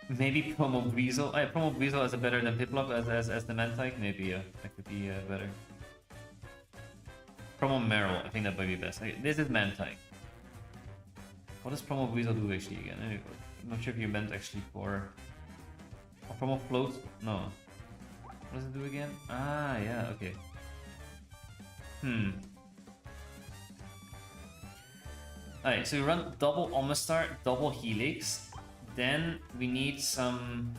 Maybe Promo Breezel. Promo Breezel is better than Piplup as the Mantike. Maybe, yeah. That could be better. Promo Meryl. I think that might be best. Okay, this is Mantike. What does Promo Breezel do actually again? Anyway, I'm not sure if you meant actually for... Oh, Promo Float? No. What does it do again? Ah, yeah, okay. Alright, so we run double Omastar, double Helix. Then we need some...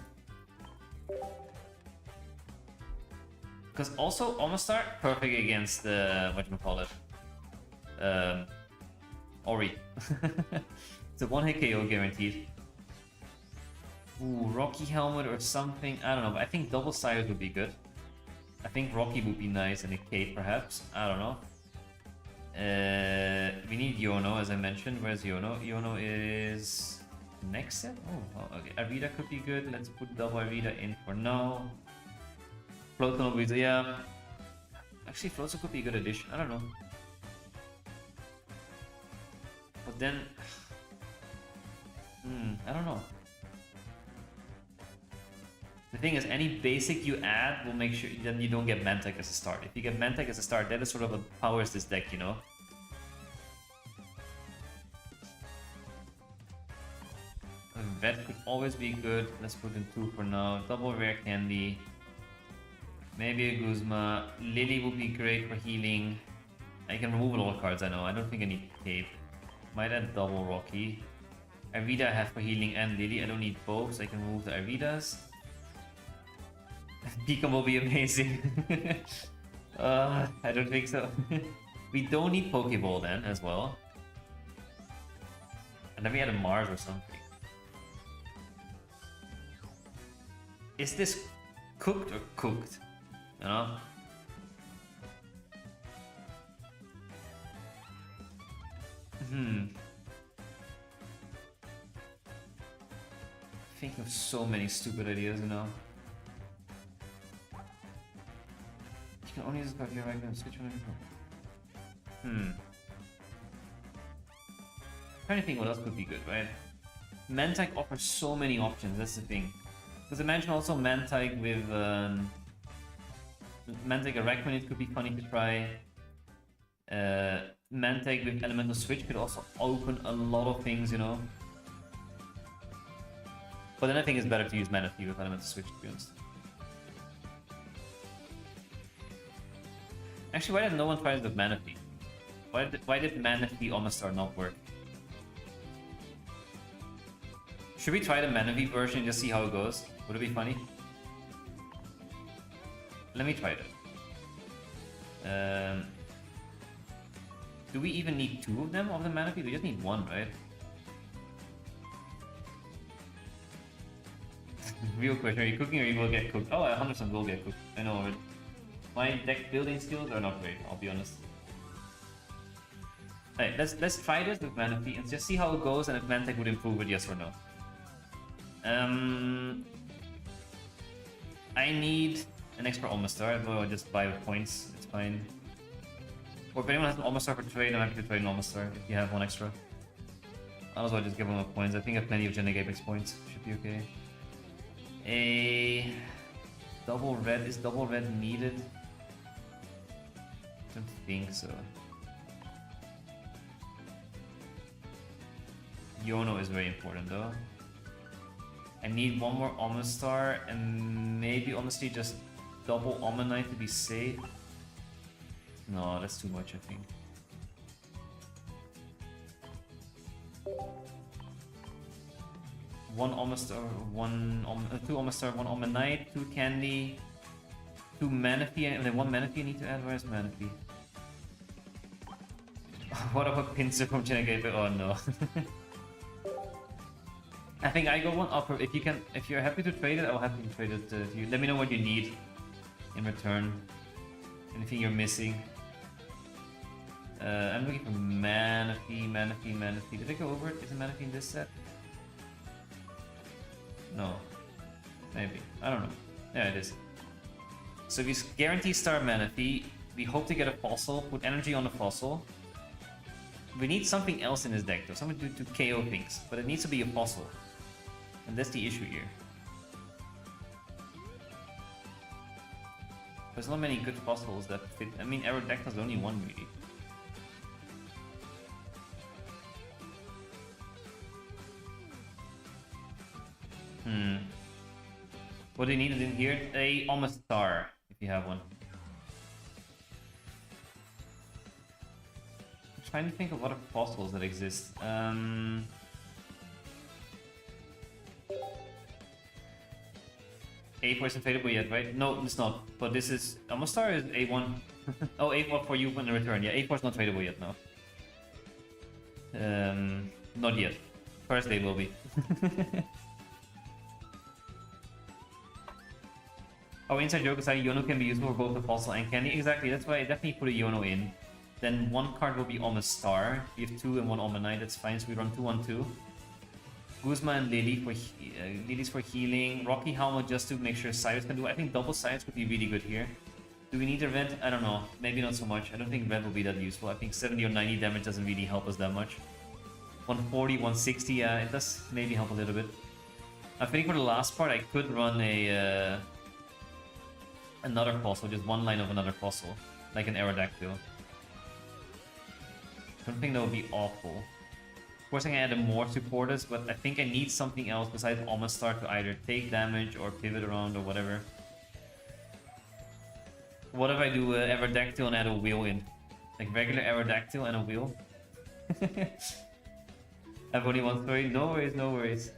Because also Omastar, perfect against the... whatchamacallit? Ori. It's a one-hit KO guaranteed. Ooh, Rocky Helmet or something. I don't know, but I think double Sires would be good. I think Rocky would be nice and a Kate perhaps. I don't know. We need Yono, as I mentioned. Where's Yono? Yono is next set? Oh, okay. Arita could be good. Let's put double Arita in for now. Floatzel Breezel, yeah. Actually, Floatzel could be a good addition. I don't know. But then... I don't know. The thing is, any basic you add will make sure then you don't get Mantike as a start. If you get Mantike as a start, that is sort of what powers this deck, you know? Vet could always be good. Let's put in 2 for now. Double Rare Candy. Maybe a Guzma. Lily would be great for healing. I can remove a lot of cards, I know. I don't think I need Cape. Might add double Rocky. Arita I have for healing and Lily. I don't need both, so I can remove the Aritas. Pika will be amazing. I don't think so. We don't need Pokeball then as well. And then we had a Mars or something. Is this cooked or cooked? You know? Think of so many stupid ideas, you know? You can only use this your right now. Switch on everything. Trying to think what else could be good, right? Mantike offers so many options, that's the thing. Because imagine also Mantike with Mantike Arachne, it could be funny to try. Mantike with Elemental Switch could also open a lot of things, you know. But then I think it's better to use Manaphy with Elemental Switch, to be honest. Actually, why did no one try it with Manaphy? Why did Manaphy Omastar not work? Should we try the Manaphy version and just see how it goes? Would it be funny? Let me try that. Do we even need 2 of them of the Manaphy? We just need 1, right? Real question, are you cooking or you will get cooked? Oh, I 100% will get cooked. I know it. My deck building skills are not great, I'll be honest. Alright, let's try this with Manaphy and just see how it goes and if Mantike would improve it, yes or no. I need an extra Omastar, but I'll just buy with points, it's fine. Or if anyone has an Omastar for trade, I'm happy to trade an Omastar if you have one extra. Otherwise I'll just give them up points. I think I have plenty of Genegapex points, should be okay. A double red, is double red needed? I don't think so. Yono is very important though. I need one more Omastar and maybe honestly just double Omanite to be safe. No, that's too much I think. One Omastar, two Omastar, one Omanite, 2 Candy, 2 Manaphy, and then 1 Manaphy I need to add. Where's Manaphy? What about Pinsir from Genegape? Oh no. I think I got one offer. If you're happy to trade it, I'll happily trade it to you. Let me know what you need in return. Anything you're missing. I'm looking for Manaphy. Did I go over it? Is it Manaphy in this set? No. Maybe. I don't know. Yeah, it is. So we guarantee star Manaphy. We hope to get a fossil. Put energy on the fossil. We need something else in this deck though, something to KO things, but it needs to be a fossil. And that's the issue here. There's not many good fossils that fit. I mean, Aerodactyl's only one really. What do you need in here? A Omastar, if you have one. I'm trying to think of other fossils that exist. A4 isn't tradable yet, right? No, it's not. But this is... Omastar is A1. Oh, A4 for you when the return. Yeah, A4 is not tradable yet, no. Not yet. First they will be. Oh, inside joke aside, Yono can be useful for both the fossil and candy. Exactly, that's why I definitely put a Yono in. Then one card will be Omastar. We have 2 and 1 Omanite, that's fine, so we run 2-1-2. Guzma and Lily for Lily's for healing. Rocky Helmet just to make sure Cyrus can do it. I think double Cyrus would be really good here. Do we need a red? I don't know. Maybe not so much. I don't think red will be that useful. I think 70 or 90 damage doesn't really help us that much. 140, 160, yeah, it does maybe help a little bit. I think for the last part I could run a another fossil, just one line of another fossil, like an Aerodactyl. I don't think that would be awful. Of course I can add more supporters, but I think I need something else besides Omastar to either take damage or pivot around or whatever. What if I do Aerodactyl and add a wheel in? Like regular Aerodactyl and a wheel? I've only one story. No worries, no worries.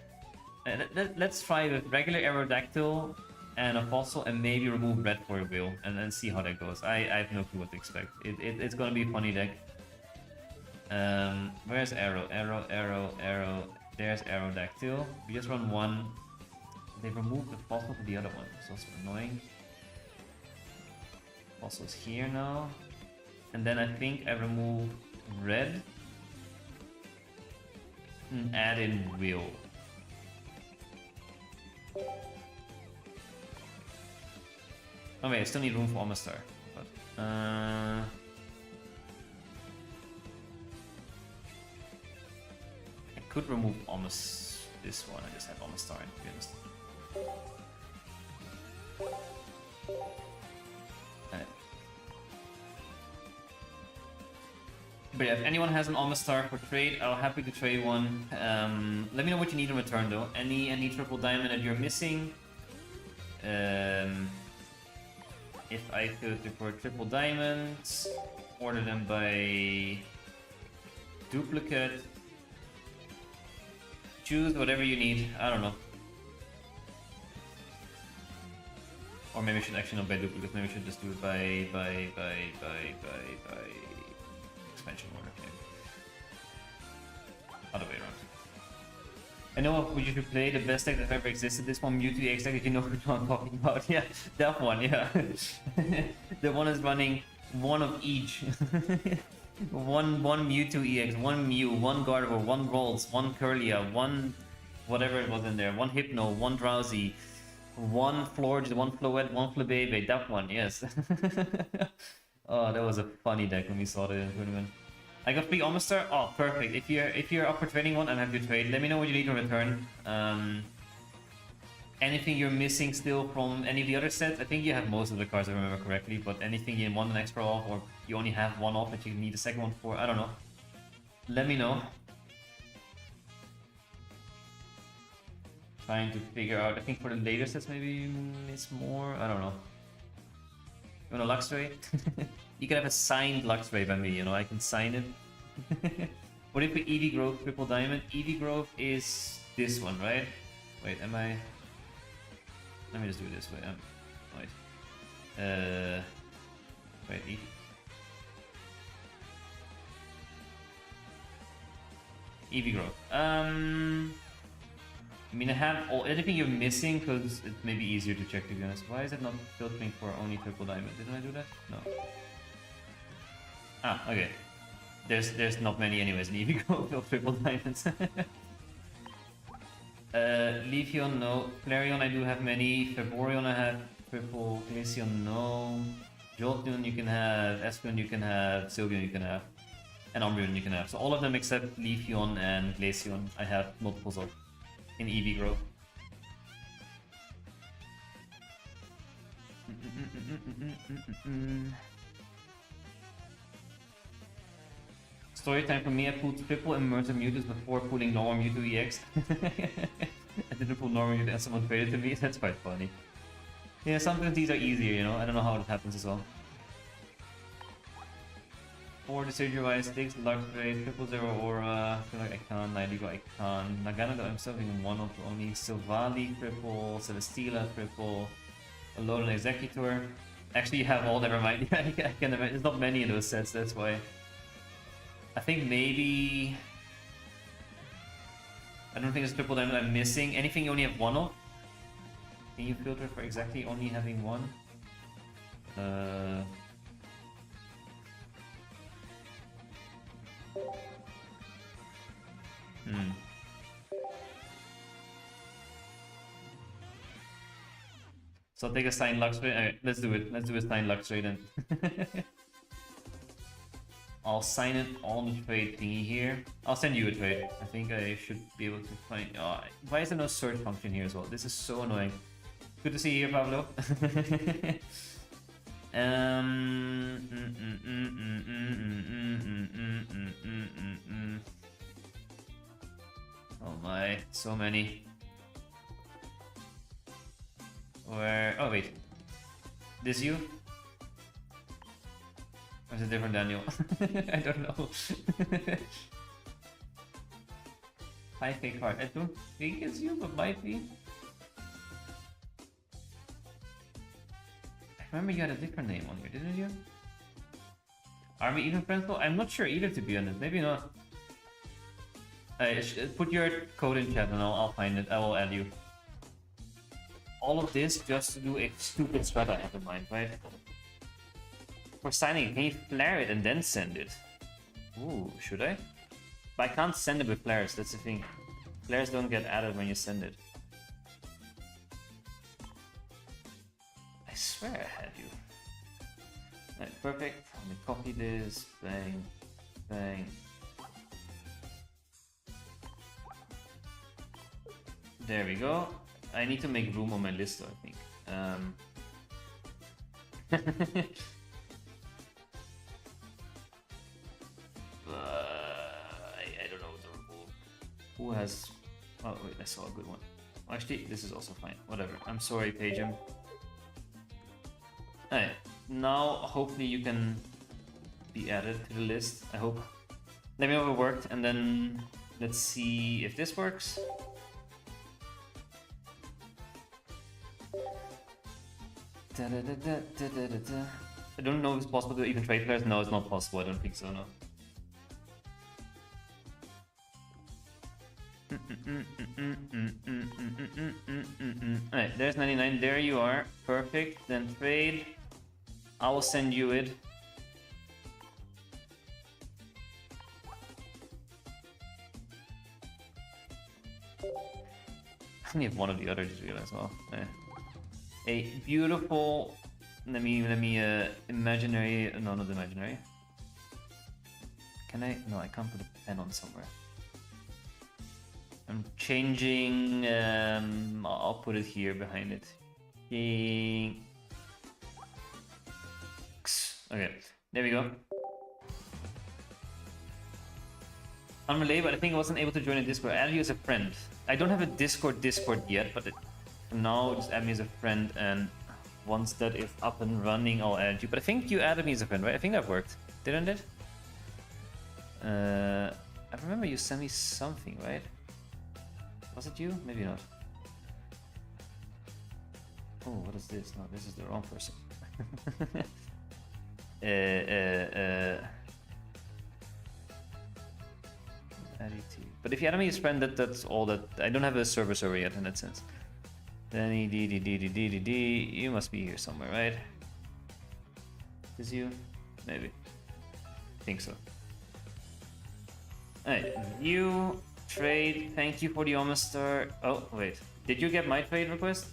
Let's try with regular Aerodactyl and a fossil and maybe remove red for a wheel and then see how that goes. I have no clue what to expect. It's gonna be a funny deck. Where's Arrow? Arrow. There's Aerodactyl. We just run one. They removed the fossil to the other one. It's also annoying. Fossil's here now. And then I think I remove red. And add in wheel. Oh wait, I still need room for Omastar. But, I could remove this one. I just have Omastar in, to be honest. But yeah, if anyone has an Omastar for trade, I'll happy to trade one. Let me know what you need in return though. Any triple diamond that you're missing. If I could for triple diamonds, order them by duplicate. Choose whatever you need. I don't know. Or maybe I should actually not by duplicate. Maybe I should just do it by expansion order. Maybe. Other way around. I know what you should play, the best deck that ever existed. This one, Mewtwo EX deck, if you know what I'm talking about. Yeah, that one, yeah. The one is running one of each. one Mewtwo EX, one Mew, one Gardevoir, one Rolls, one Curlia, one whatever it was in there, one Hypno, one Drowsy, one Florge, one Floette, one Flabebe. That one, yes. Oh, that was a funny deck when we saw it in the tournament. I got 3 Omastar. Oh, perfect. If you're up for trading one, I'm happy to trade. Let me know what you need in return. Anything you're missing still from any of the other sets? I think you have most of the cards, if I remember correctly. But anything you want an extra off, or you only have one off that you need a second one for, I don't know. Let me know. Trying to figure out. I think for the later sets, maybe you miss more. I don't know. You want a Luxray? You can have a signed Luxray by me, you know, I can sign it. What if we Eevee Grove Triple Diamond? Eevee Grove is this one, right? Wait, am I... Let me just do it this way. Wait. Wait, Eevee Grove. I mean, I have anything you're missing because it may be easier to check, to be honest. Why is it not filtering for only triple diamond? Didn't I do that? No. Ah, okay. There's not many anyways in Eevee Grove of triple diamonds. Leafeon, no. Flareon, I do have many. Fervorion, I have triple. Glaceon, no. Jolteon, you can have. Espeon, you can have. Sylveon, you can have. and Umbreon you can have. So all of them except Leafeon and Glaceon I have multiples of in EV growth. Story time for me, I pulled triple immersive Mewtwo's before pulling normal Mewtwo EX. I didn't pull normal Mewtwo and someone traded to me, that's quite funny. Yeah, sometimes these are easier, you know, I don't know how it happens as well. 4 decision wise, takes Luxray, triple zero aura, I feel like I can't, Nightingale I can't. Nagano I'm still having one of only, Silvally triple, Celesteela triple, Alolan Executor. Actually you have all, never mind. I can imagine, there's not many in those sets, that's why. I think maybe... I don't think it's triple diamond I'm missing. Anything you only have one of? Can you filter for exactly only having one? So I'll take a Sign Luxray. Alright, let's do it. Let's do a Sign Luxray then. I'll sign it on the trade thingy here. I'll send you a trade. I think I should be able to find... Oh, why is there no search function here as well? This is so annoying. Good to see you here, Pablo. Oh my, so many. Where? Oh wait, this you? Or is it different Daniel? I don't know. 5k card. I don't think it's you, but might be. I remember you had a different name on here, didn't you? Are we even friends? I'm not sure either, to be honest. Maybe not. Put your code in chat and I'll find it. I will add you. All of this just to do a stupid strat I have in mind, right? For signing, can you flare it and then send it? Ooh, should I? But I can't send it with flares, that's the thing. Flares don't get added when you send it. I swear I had you. Alright, perfect. Let me copy this. Bang. Bang. There we go. I need to make room on my list though, I think. I don't know who has... Oh wait, I saw a good one. Actually, this is also fine. Whatever. I'm sorry, Pagem. Alright, now hopefully you can be added to the list. I hope. Let me know if it worked, and then let's see if this works. I don't know if it's possible to even trade players. No, it's not possible. I don't think so, no. Alright, there's 99. There you are. Perfect. Then trade. I will send you it. I only have one of the other, just realized. Well, a beautiful. Let me imaginary. No, not imaginary. Can I? No, I can't put a pen on somewhere. I'm changing. I'll put it here behind it. Okay, there we go. Unrelated, but I think I wasn't able to join a Discord. I added you as a friend. I don't have a Discord yet, but for now, just add me as a friend, and once that is up and running, I'll add you. But I think you added me as a friend, right? I think that worked, didn't it? I remember you sent me something, right? Was it you? Maybe not. Oh, what is this? No, this is the wrong person. But if you add me as friend, that's all that. I don't have a server yet in that sense. Then you must be here somewhere, right? Is you? Maybe. Think so. Alright, you trade. Thank you for the Omastar. Oh wait, did you get my trade request?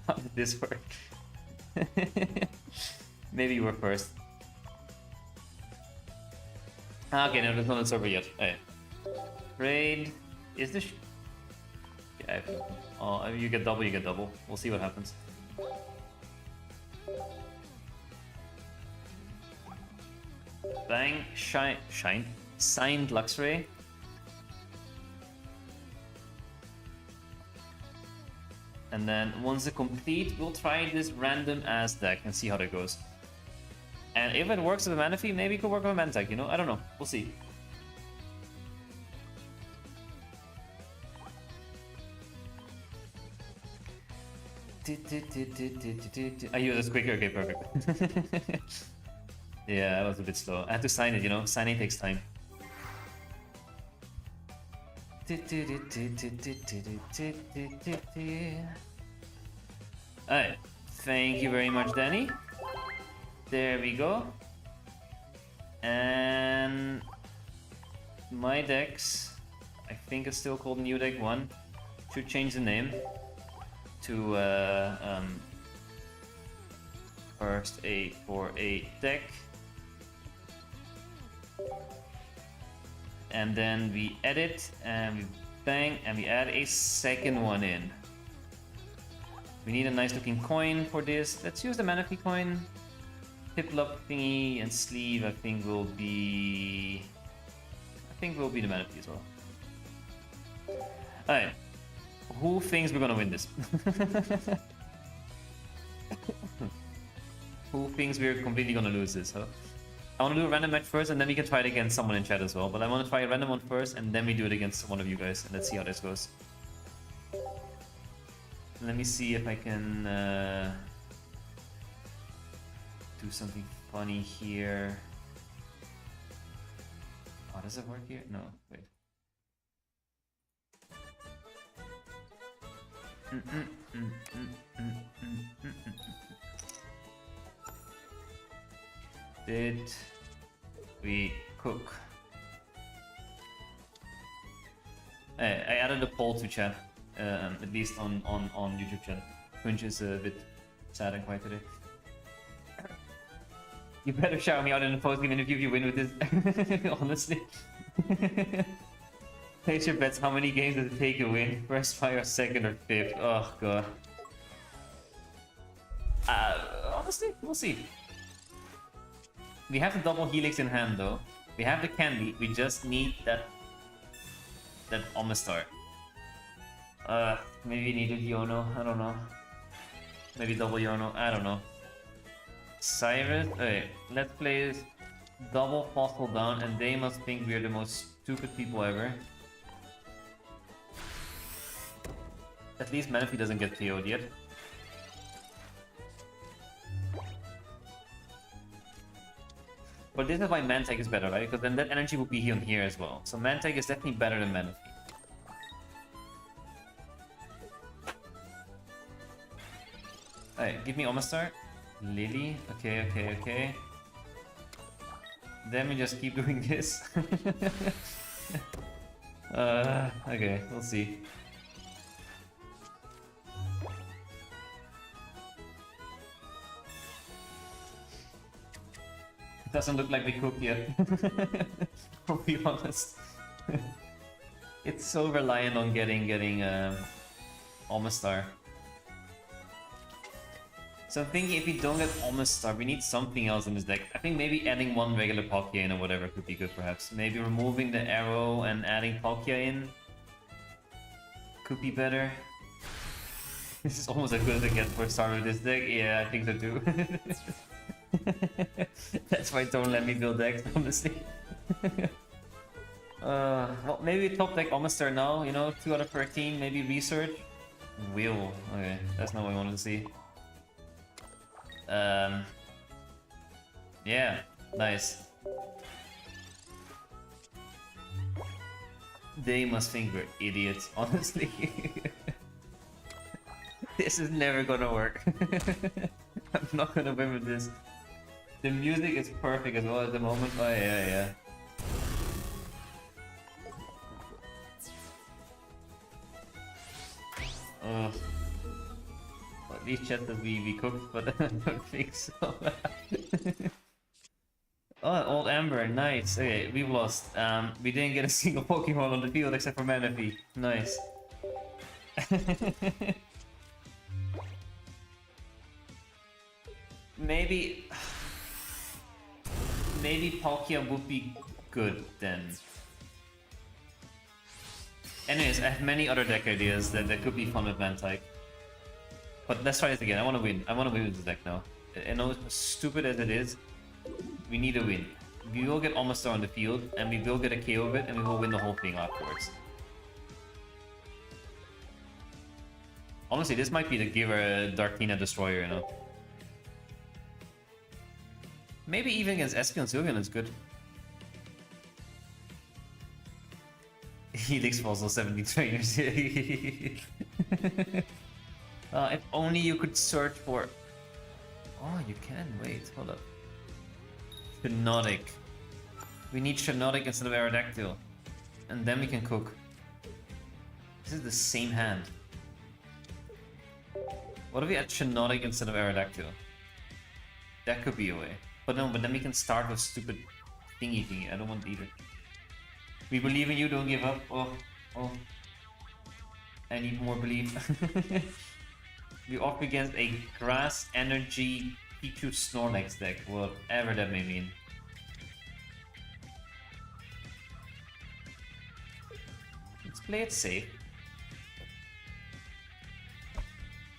How did this work? Maybe you were first. Ah, okay, no, there's not a server yet. Alright. Raid. Is this... Yeah, oh, you get double, you get double. We'll see what happens. Bang, shine, signed Luxray. And then once it's complete, we'll try this random ass deck and see how that goes. And if it works with a Manaphy, maybe it could work with a Mantech, you know? I don't know. We'll see. I use this quicker, okay, perfect. Yeah, I was a bit slow. I had to sign it, you know? Signing takes time. Alright, thank you very much, Danny. There we go. And my decks, I think it's still called New Deck 1. Should change the name to first a 4-8 deck. And then we edit and we bang and we add a second one in. We need a nice looking coin for this. Let's use the Manaphy coin. Piplup thingy and sleeve I think will be the Manaphy as well. Alright. Who thinks we're gonna win this? Who thinks we're completely gonna lose this, huh? I want to do a random match first and then we can try it against someone in chat as well. But I want to try a random one first and then we do it against one of you guys. And let's see how this goes. Let me see if I can do something funny here. Oh, does it work here? No, wait. Did we cook? I added a poll to chat, at least on YouTube chat. Quinch is a bit sad and quiet today. You better shout me out in the post-game interview if you win with this. Honestly. Place your bets. How many games does it take to win? First, fire, second, or fifth? Oh god. Honestly, we'll see. We have the double helix in hand though. We have the candy. We just need that Omastar. Maybe we needed Yono. I don't know. Maybe double Yono. I don't know. Cyrus. Okay, let's play this double fossil down, and they must think we're the most stupid people ever. At least Manaphy doesn't get KO'd yet. But this is why Mantech is better, right? Because then that energy will be here and here as well. So Mantech is definitely better than Manaphy. Alright, give me Omastar. Lily. Okay, okay, okay. Then we just keep doing this. Okay, we'll see. Doesn't look like we cooked yet. I'll be honest. It's so reliant on getting Omastar. So I'm thinking if we don't get Omastar, we need something else in this deck. I think maybe adding one regular Palkia in or whatever could be good perhaps. Maybe removing the arrow and adding Palkia in could be better. This is almost as good as I get for a start with this deck. Yeah, I think so too. That's why don't let me build decks, honestly. Well, maybe top deck Omastar now, you know, 2 out of 13, maybe research. Will. Okay, that's not what I wanted to see. Yeah, nice. They must think we're idiots, honestly. This is never gonna work. I'm not gonna win with this. The music is perfect as well at the moment. Oh yeah, yeah. Well, at least chat that we cooked, but I don't think so. Oh, old Amber, nice. Okay, we've lost. We didn't get a single Pokemon on the field except for Manaphy. Nice. Maybe... Maybe Palkia would be good then. Anyways, I have many other deck ideas that could be fun with Mantike. But let's try this again. I want to win. I want to win with this deck now. I know, as stupid as it is, we need a win. We will get Omastar on the field, and we will get a KO of it, and we will win the whole thing afterwards. Honestly, this might be the Giver Darkina Destroyer, you know. Maybe even against Espeon Sylveon is good. Helix Fossil 70 trainers. If only you could search for... Oh, you can. Wait, hold up. Hypnotic. We need Hypnotic instead of Aerodactyl. And then we can cook. This is the same hand. What if we add Hypnotic instead of Aerodactyl? That could be a way. But no, but then we can start with stupid thingy. I don't want either. We believe in you, don't give up. Oh. I need more belief. We off against a Grass Energy Pichu Snorlax deck, whatever that may mean. Let's play it safe.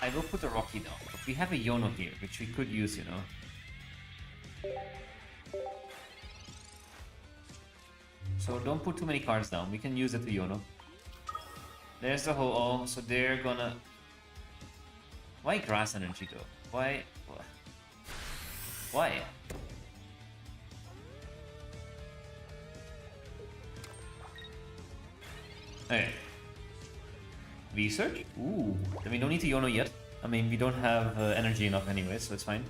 I will put a Rocky down, but we have a Yono here, which we could use, you know. So don't put too many cards down, we can use it to Yono. There's the Ho-Oh, so they're gonna... Why Grass Energy though? Why? Why? Okay. Research? Ooh. Then we don't need to Yono yet. I mean, we don't have energy enough anyway, so it's fine.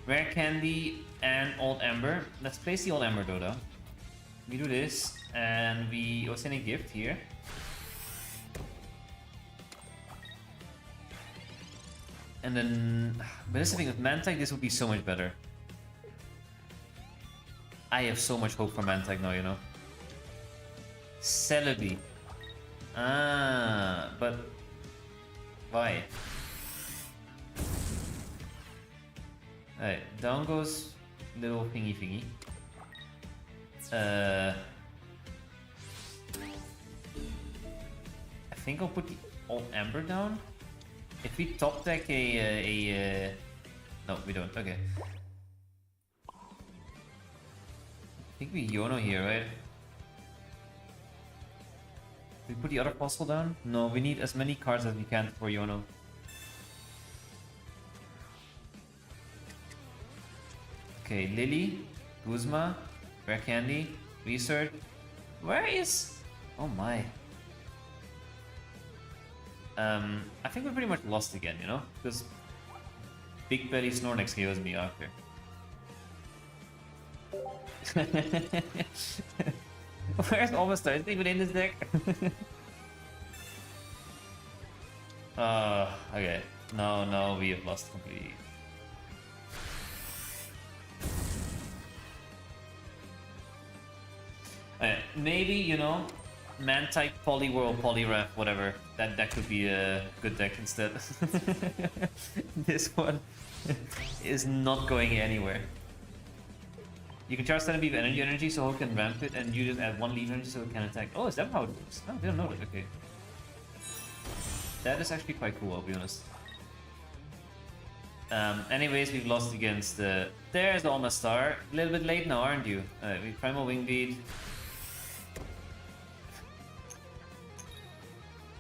Rare Candy and Old Amber. Let's place the Old Amber though. We do this, and we send a gift here. And then, but this thing with Mantike, this would be so much better. I have so much hope for Mantike now, you know. Celebi. Ah, but why? Alright, down goes little thingy. I think I'll put the Old Amber down. If we top deck no, we don't. Okay. I think we Yono here, right? We put the other fossil down? No, we need as many cards as we can for Yono. Okay, Lily, Guzma, Rare Candy, Research. Where is... Oh my. I think we're pretty much lost again, you know? Because Big Belly Snorlax heals me after. Where's Omastar? Is it even in this deck? Okay. No, we have lost completely. Maybe, you know, Mantike, Poliwhirl, Poliwrath, whatever. That could be a good deck instead. This one is not going anywhere. You can charge Stampede with energy so it can ramp it, and you just add 1 leaf energy so it can attack. Oh, is that how it works? Oh, I didn't know that. Okay. That is actually quite cool, I'll be honest. Anyways, we've lost against the... There's the Omastar. A little bit late now, aren't you? We Primal Wing Beat.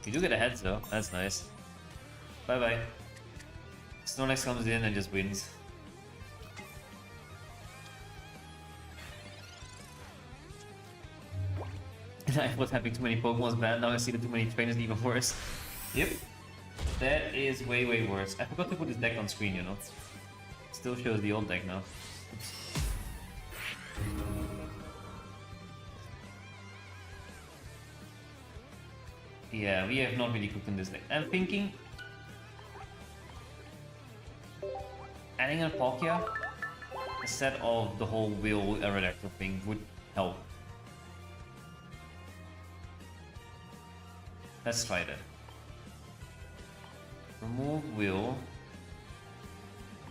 We do get ahead though, that's nice. Bye bye. Snorlax comes in and just wins. I was having too many Pokemon's bad, now I see the too many trainers even worse. Yep. That is way worse. I forgot to put this deck on screen, you know. Still shows the old deck now. Oops. Yeah, we have not really cooked in this deck. I'm thinking... adding a Palkia a set of the whole will Aerodactyl thing would help. Let's try that. Remove will.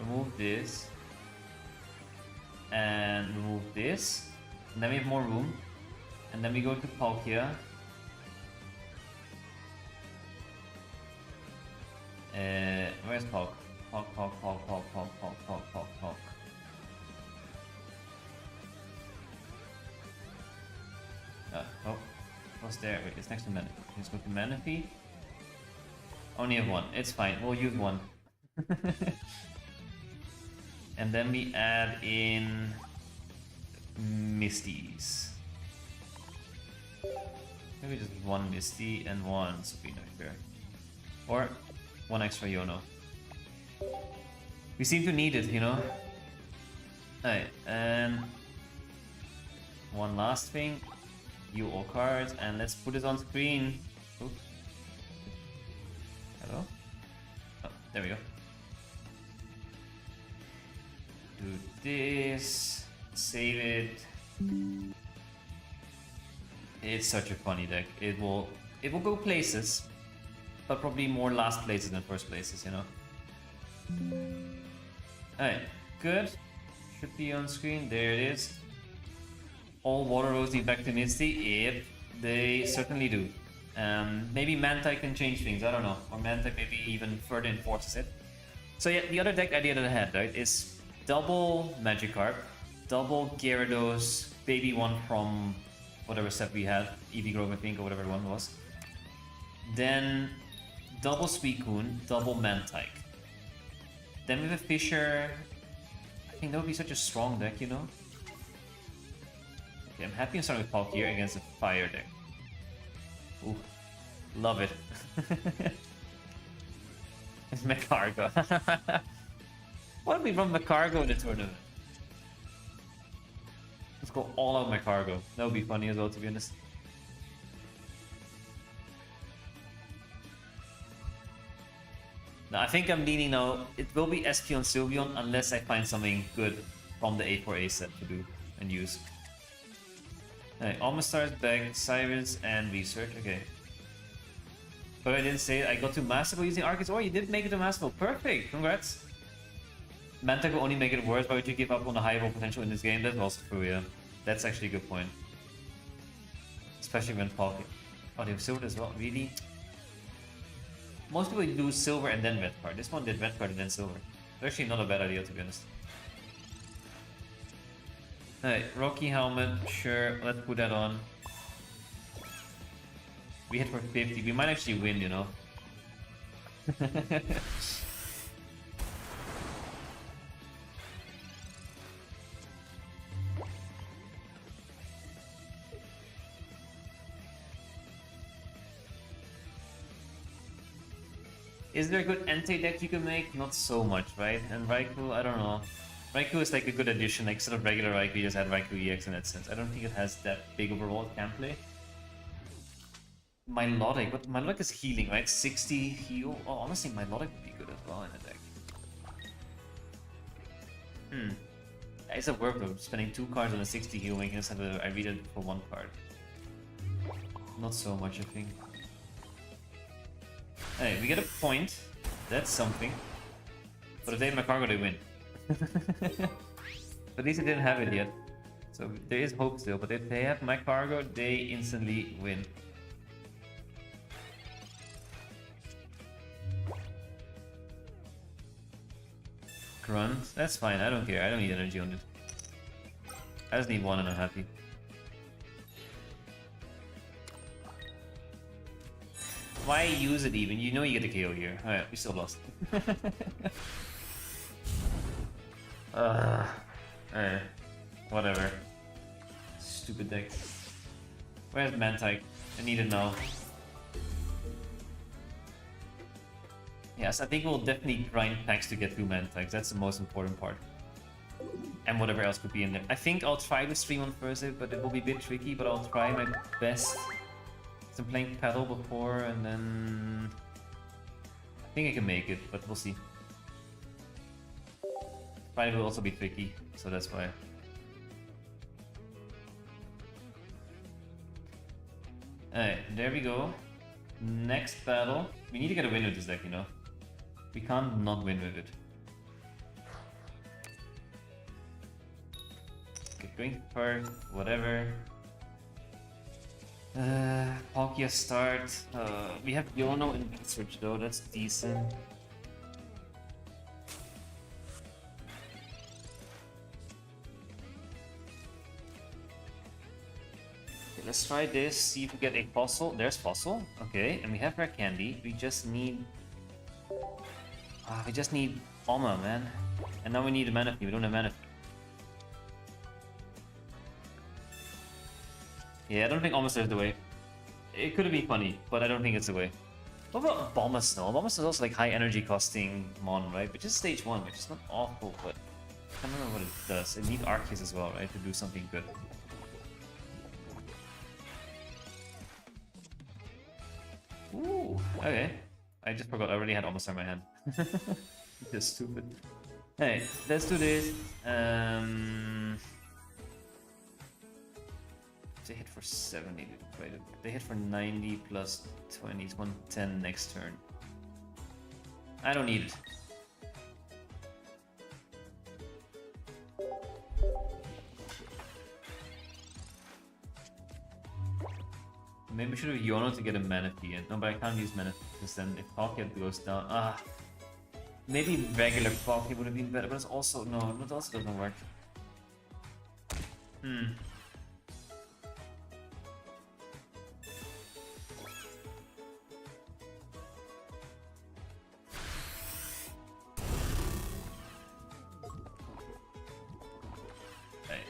Remove this. And remove this. And then we have more room. And then we go to Palkia. Where's Palk? Palk. Oh, what's there? Wait, it's next to Manaphy. Let's go to Manaphy. Only have one. It's fine. We'll use one. And then we add in Misties. Maybe just one Misty and one Speed Nectar. Or one extra Yono. We seem to need it, you know? Alright, and one last thing. You all cards, and let's put it on screen. Oops. Hello? Oh, there we go. Do this. Save it. It's such a funny deck. It will go places, but probably more last places than first places, you know? Alright, good. Should be on screen. There it is. All Water Rosy back to Misty? Yep, they certainly do. Maybe Mantike can change things, I don't know. Or Mantike maybe even further enforces it. So yeah, the other deck idea that I had, right, is double Magikarp, double Gyarados, baby one from whatever set we had, Eevee Grove I think, or whatever one was. Then double Suicune, double Mantike. Then with a Fisher, I think that would be such a strong deck, you know? Okay, I'm happy I'm starting with Palkia against a fire deck. Ooh, love it. It's Macargo. Why don't we run Macargo in the tournament? Let's go all out Macargo. That would be funny as well, to be honest. No, I think I'm leaning now. It will be Espeon Sylveon unless I find something good from the A4A set to do and use. Alright, Almastar's back, Cyrus, and Research. Okay. But I didn't say it. I got to Master Ball using Arceus. Oh, you did make it to Master Ball. Perfect! Congrats! Mantike will only make it worse. Why would you give up on the high roll potential in this game? That's also true, yeah. That's actually a good point. Especially when Palkia. Oh, they have silver as well. Really? Most people do silver and then red card. This one did red card and then silver. It's actually not a bad idea, to be honest. Alright, Rocky Helmet, sure, let's put that on. We hit for 50, we might actually win, you know. Is there a good Entei deck you can make? Not so much, right? And Raikou, I don't know. Raikou is like a good addition, like instead of regular Raikou, you just add Raikou EX in that sense. I don't think it has that big of a role it can play. Milotic, but Milotic is healing, right? 60 heal? Oh, honestly, Milotic would be good as well in the deck. It's a work though, spending 2 cards on a 60 heal, making us have a I read it for 1 card. Not so much, I think. Hey, we get a point. That's something. But if they have Macargo, they win. But at least they didn't have it yet. So there is hope still. But if they have Macargo, they instantly win. Grunt, that's fine. I don't care. I don't need energy on it. I just need 1 and I'm happy. Why use it even? You know you get a KO here. Alright, we still lost. Alright. Whatever. Stupid deck. Where's Mantike? I need it now. Yes, I think we'll definitely grind packs to get through Mantikes. That's the most important part. And whatever else could be in there. I think I'll try to stream on Thursday, but it will be a bit tricky, but I'll try my best. I'm playing Paddle before, and then I think I can make it, but we'll see. Pride will also be tricky, so that's why. Alright, there we go. Next battle. We need to get a win with this deck, you know. We can't not win with it. Okay, going first, whatever. Palkia start. We have Yono in research though, that's decent. Let's try this, see if we get a fossil. There's fossil. Okay, and we have rare candy. We just need Alma, man. And now we need a Manaphy. We don't have Manaphy. Yeah, I don't think Almost is the way. It could have been funny, but I don't think it's the way. What about Bombasnell? Bombasnell is also like high energy costing Mon, right? Which is stage 1, which is not awful, but I don't know what it does. It needs Arceus as well, right? To do something good. Ooh, okay. I just forgot I already had Almost in my hand. Just stupid. Hey, let's do this. They hit for 70, right? They hit for 90 plus 20, it's 110 next turn. I don't need it. Maybe we should have Yono to get a Manaphy in. No, but I can't use Manaphy because then if Palkia goes down... Maybe regular Palkia would have been better, but it's also... No, it also doesn't work.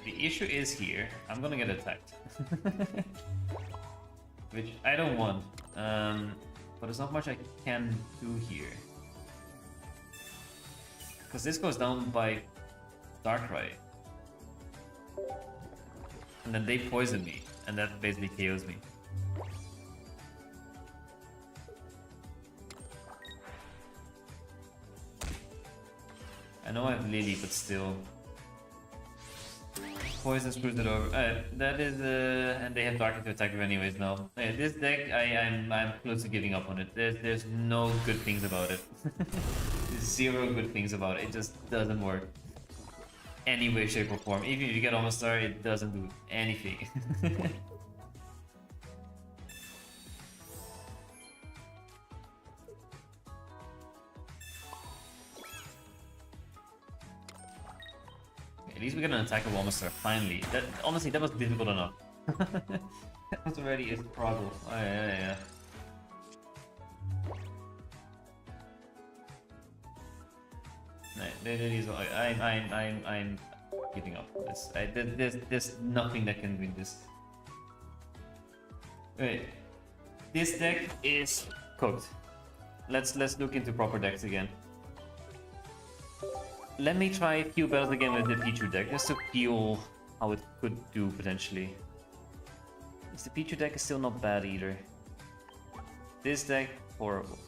The issue is here, I'm gonna get attacked. Which I don't want, but there's not much I can do here. Because this goes down by Darkrai. And then they poison me, and that basically KOs me. I know I have Lily, but still. Poison screws it over. That is, and they have Dark to attack you anyways now. This deck, I'm close to giving up on it. There's no good things about it. Zero good things about it. It just doesn't work. Any way, shape, or form. Even if you get Almost Star, it doesn't do anything. At least we got an attackable Almost Star, finally. That honestly, that was difficult enough. That was already a struggle. Oh, yeah. I'm giving up. There's nothing that can win this. Wait, this deck is cooked. Let's look into proper decks again. Let me try a few battles again with the Pichu deck, just to feel how it could do potentially. The Pichu deck is still not bad either. This deck, horrible.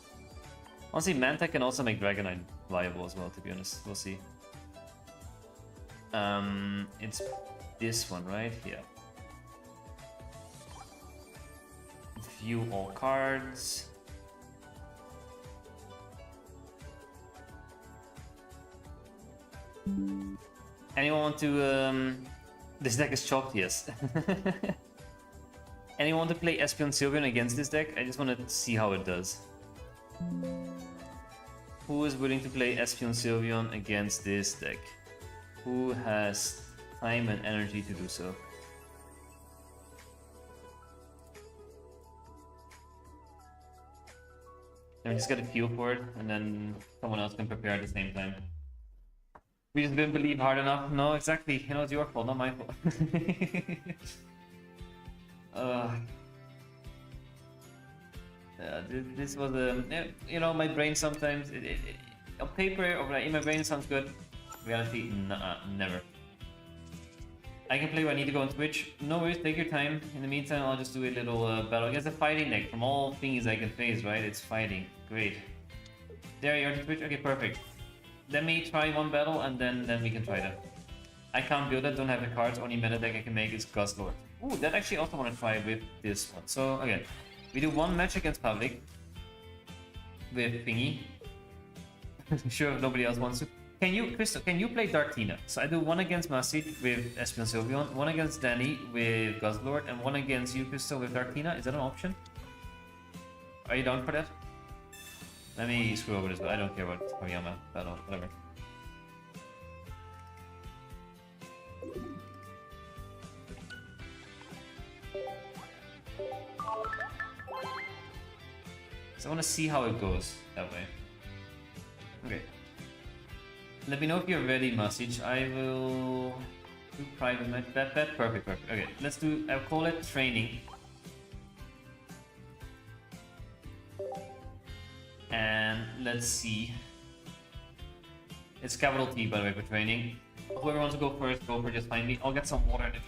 Honestly, Manta can also make Dragonite viable as well, to be honest. We'll see. It's this one, right? Yeah. View all cards. Anyone want to... This deck is chopped, yes. Anyone want to play Espeon Sylveon against this deck? I just want to see how it does. Who is willing to play Espeon Sylveon against this deck? Who has time and energy to do so? Let me just get a feel for it, and then someone else can prepare at the same time. We just didn't believe hard enough. No, exactly. You know, it's your fault, not my fault. This was you know, my brain sometimes on paper or in my brain it sounds good. Reality, never. I can play when I need to go on Twitch. No worries, take your time. In the meantime, I'll just do a little battle against a fighting deck. From all things I can face, right? It's fighting. Great. There you are to Twitch. Okay, perfect. let me try one battle and then we can try that. I can't build it, don't have the cards, only meta deck I can make is Guzzlord. Ooh, that actually also want to try with this one. So again, we do one match against Public with Thingy. Sure, if nobody else wants to. Can you, Crystal, can you play Dartina? So I do one against Masid with Espion Sylveon, one against Danny with Guzzlord, and one against you, Crystal, with Dartina. Is that an option? Are you down for that? Let me screw over this, but I don't care about Koyama battle, whatever. So I want to see how it goes that way. Okay. Let me know if you're ready, Message. I will do private match. Bet. Perfect. Okay, let's do. I'll call it training. And let's see. It's capital T, by the way, for training. Whoever wants to go first, go for just find me. I'll get some water in it.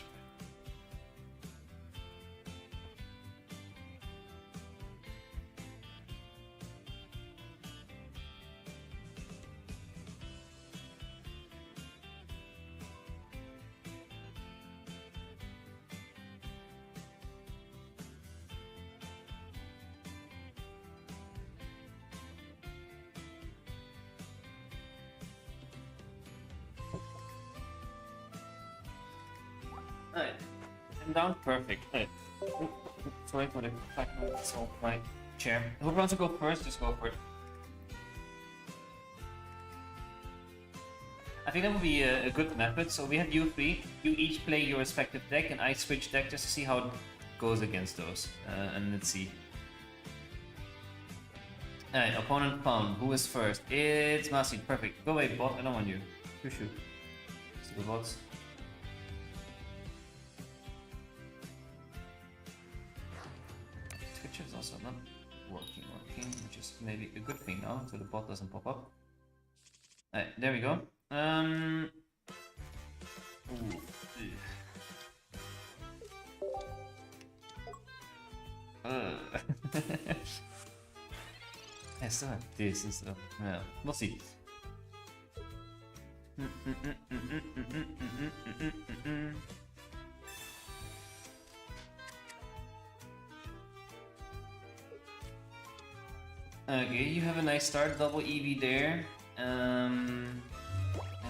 Alright, I'm down perfect. Alright. Sorry for the fragments of my chair. Who wants to go first? Just go for it. I think that would be a good method. So we have you three. You each play your respective deck, and I switch deck just to see how it goes against those. And let's see. Alright, opponent found. Who is first? It's Masi. Perfect. Go away, bot. I don't want you. Shoot. Super bots. Twitch is also not working, which is maybe a good thing now, so the bot doesn't pop up. Alright, there we go. Ooh. I still have this and stuff. Yeah, we'll see. Okay, you have a nice start, double EV there. I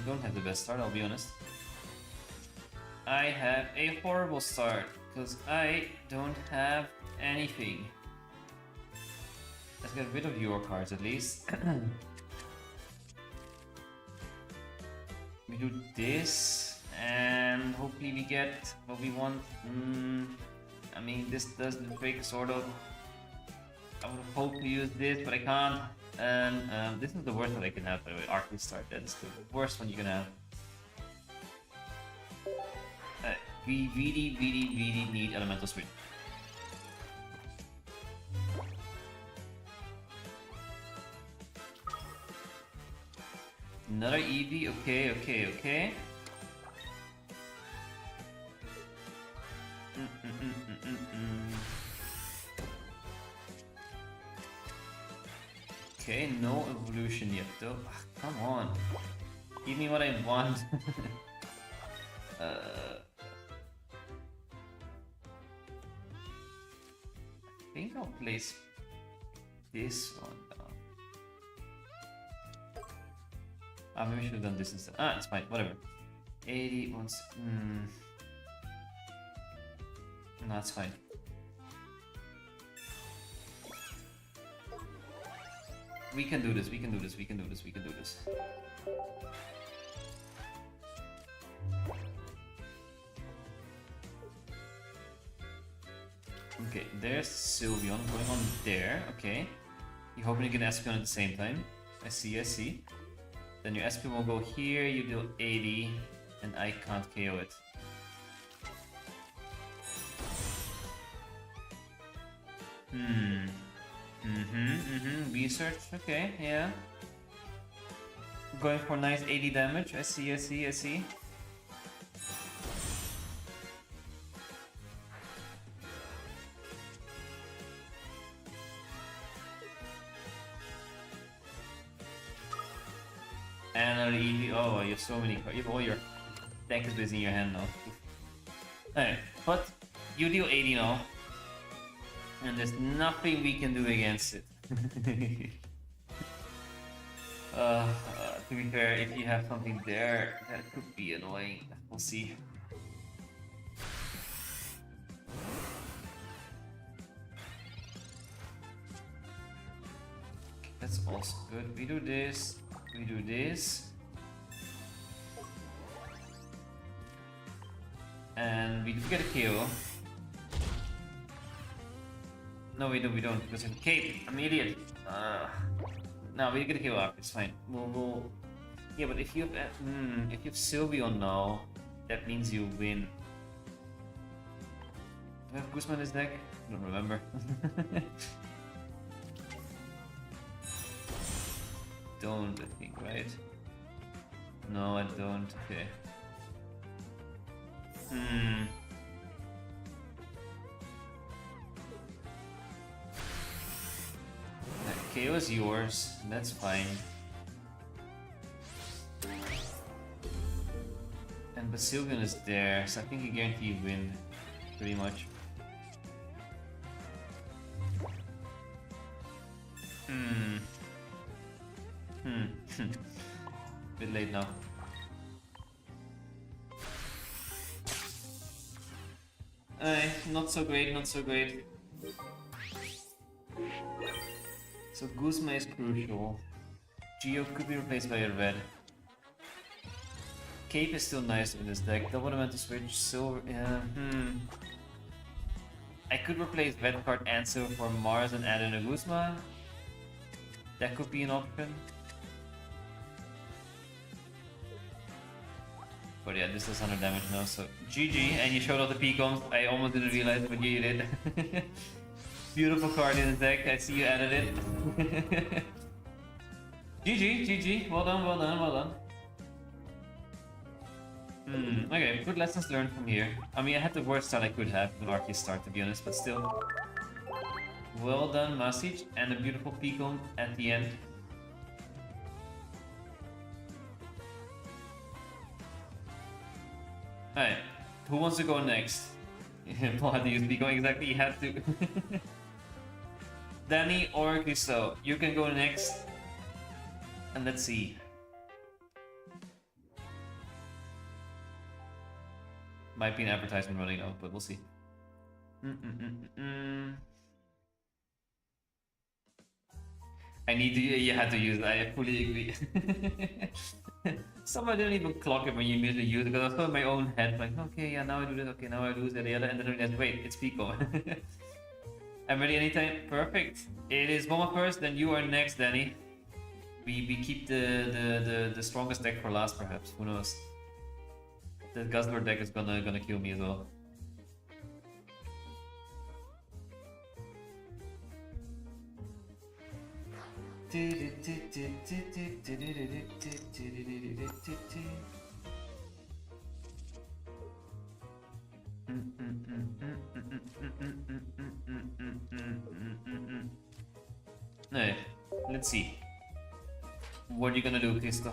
don't have the best start, I'll be honest. I have a horrible start, because I don't have anything. Let's get rid of your cards at least. We do this, and hopefully we get what we want. I mean, this does the trick, sort of. I would hope to use this, but I can't. And this is the worst that I can have, by the way. Arctic start, that's the worst one you can have. We really need Elemental Switch. Another Eevee, okay. Okay, no evolution yet though. Come on. Give me what I want. I think I'll place this one down. Maybe I should have done this instead. It's fine, whatever. 80 once. No, that's fine. We can do this. Okay, there's Sylveon going on there. Okay. You're hoping you can Espion at the same time. I see. Then your Espion will go here, you do 80, and I can't KO it. Research, okay, yeah. Going for nice 80 damage, I see. And another EV. Oh, you have so many cards. You have all your deck is busy in your hand now. Alright, but you deal 80 now. And there's nothing we can do against it. To be fair, if you have something there, that could be annoying. We'll see. That's also good. We do this. We do this. And we do get a KO. No, we don't, because in Cape, I'm an idiot. No, we get a KO up, it's fine. We'll... Yeah, but if you have Sylveon now, that means you win. Do I have Guzma in this deck? I don't remember. Don't, I think, right? No, I don't. Okay. That KO is yours. That's fine. And Basilian is there, so I think you guarantee you win, pretty much. Bit late now. Not so great, not so great. So Guzma is crucial. Geo could be replaced by a red. Cape is still nice in this deck. Double elemental switch, silver. Yeah, I could replace red card and silver for Mars and add in a Guzma. That could be an option. But yeah, this does 100 damage now, so GG. And you showed off the P-coms. I almost didn't realize it, but you did. Beautiful card in the deck. I see you added it. GG, GG. Well done, well done, well done. Okay, good lessons learned from here. I mean, I had the worst start I could have with Arceus start, to be honest, but still. Well done, Masic, and a beautiful P-com at the end. Alright, who wants to go next? Paul had to use P-com, exactly, he had to. Danny or Christo, you can go next. And let's see. Might be an advertisement running out, but we'll see. I need to. You had to use it. I fully agree. Someone didn't even clock it when you immediately use it, because I was in my own head like, okay, yeah, now I do this. Okay, now I do this. The other, and then I realized, wait, it's Pico. I'm ready anytime. Perfect. It is Bomba first, then you are next, Danny. We keep the strongest deck for last, perhaps. Who knows? The Guzzler deck is gonna kill me as well. Alright, let's see. What are you gonna do, Christo?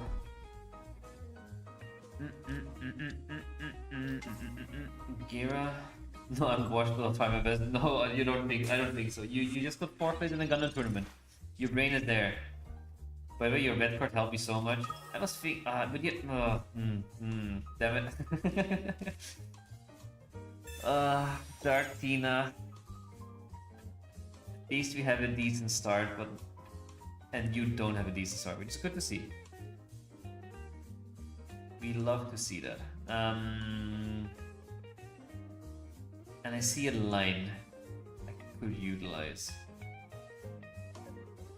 Gira? No, I'm watched, but I'll try my best. No, you don't think. I don't think so. You just got 4th place in the Gundam tournament. Your brain is there. By the way, your red card helped me so much. I was think. But yet. Damn it. Dark Tina. At least we have a decent start, but. And you don't have a decent start, which is good to see. We love to see that. And I see a line I could utilize.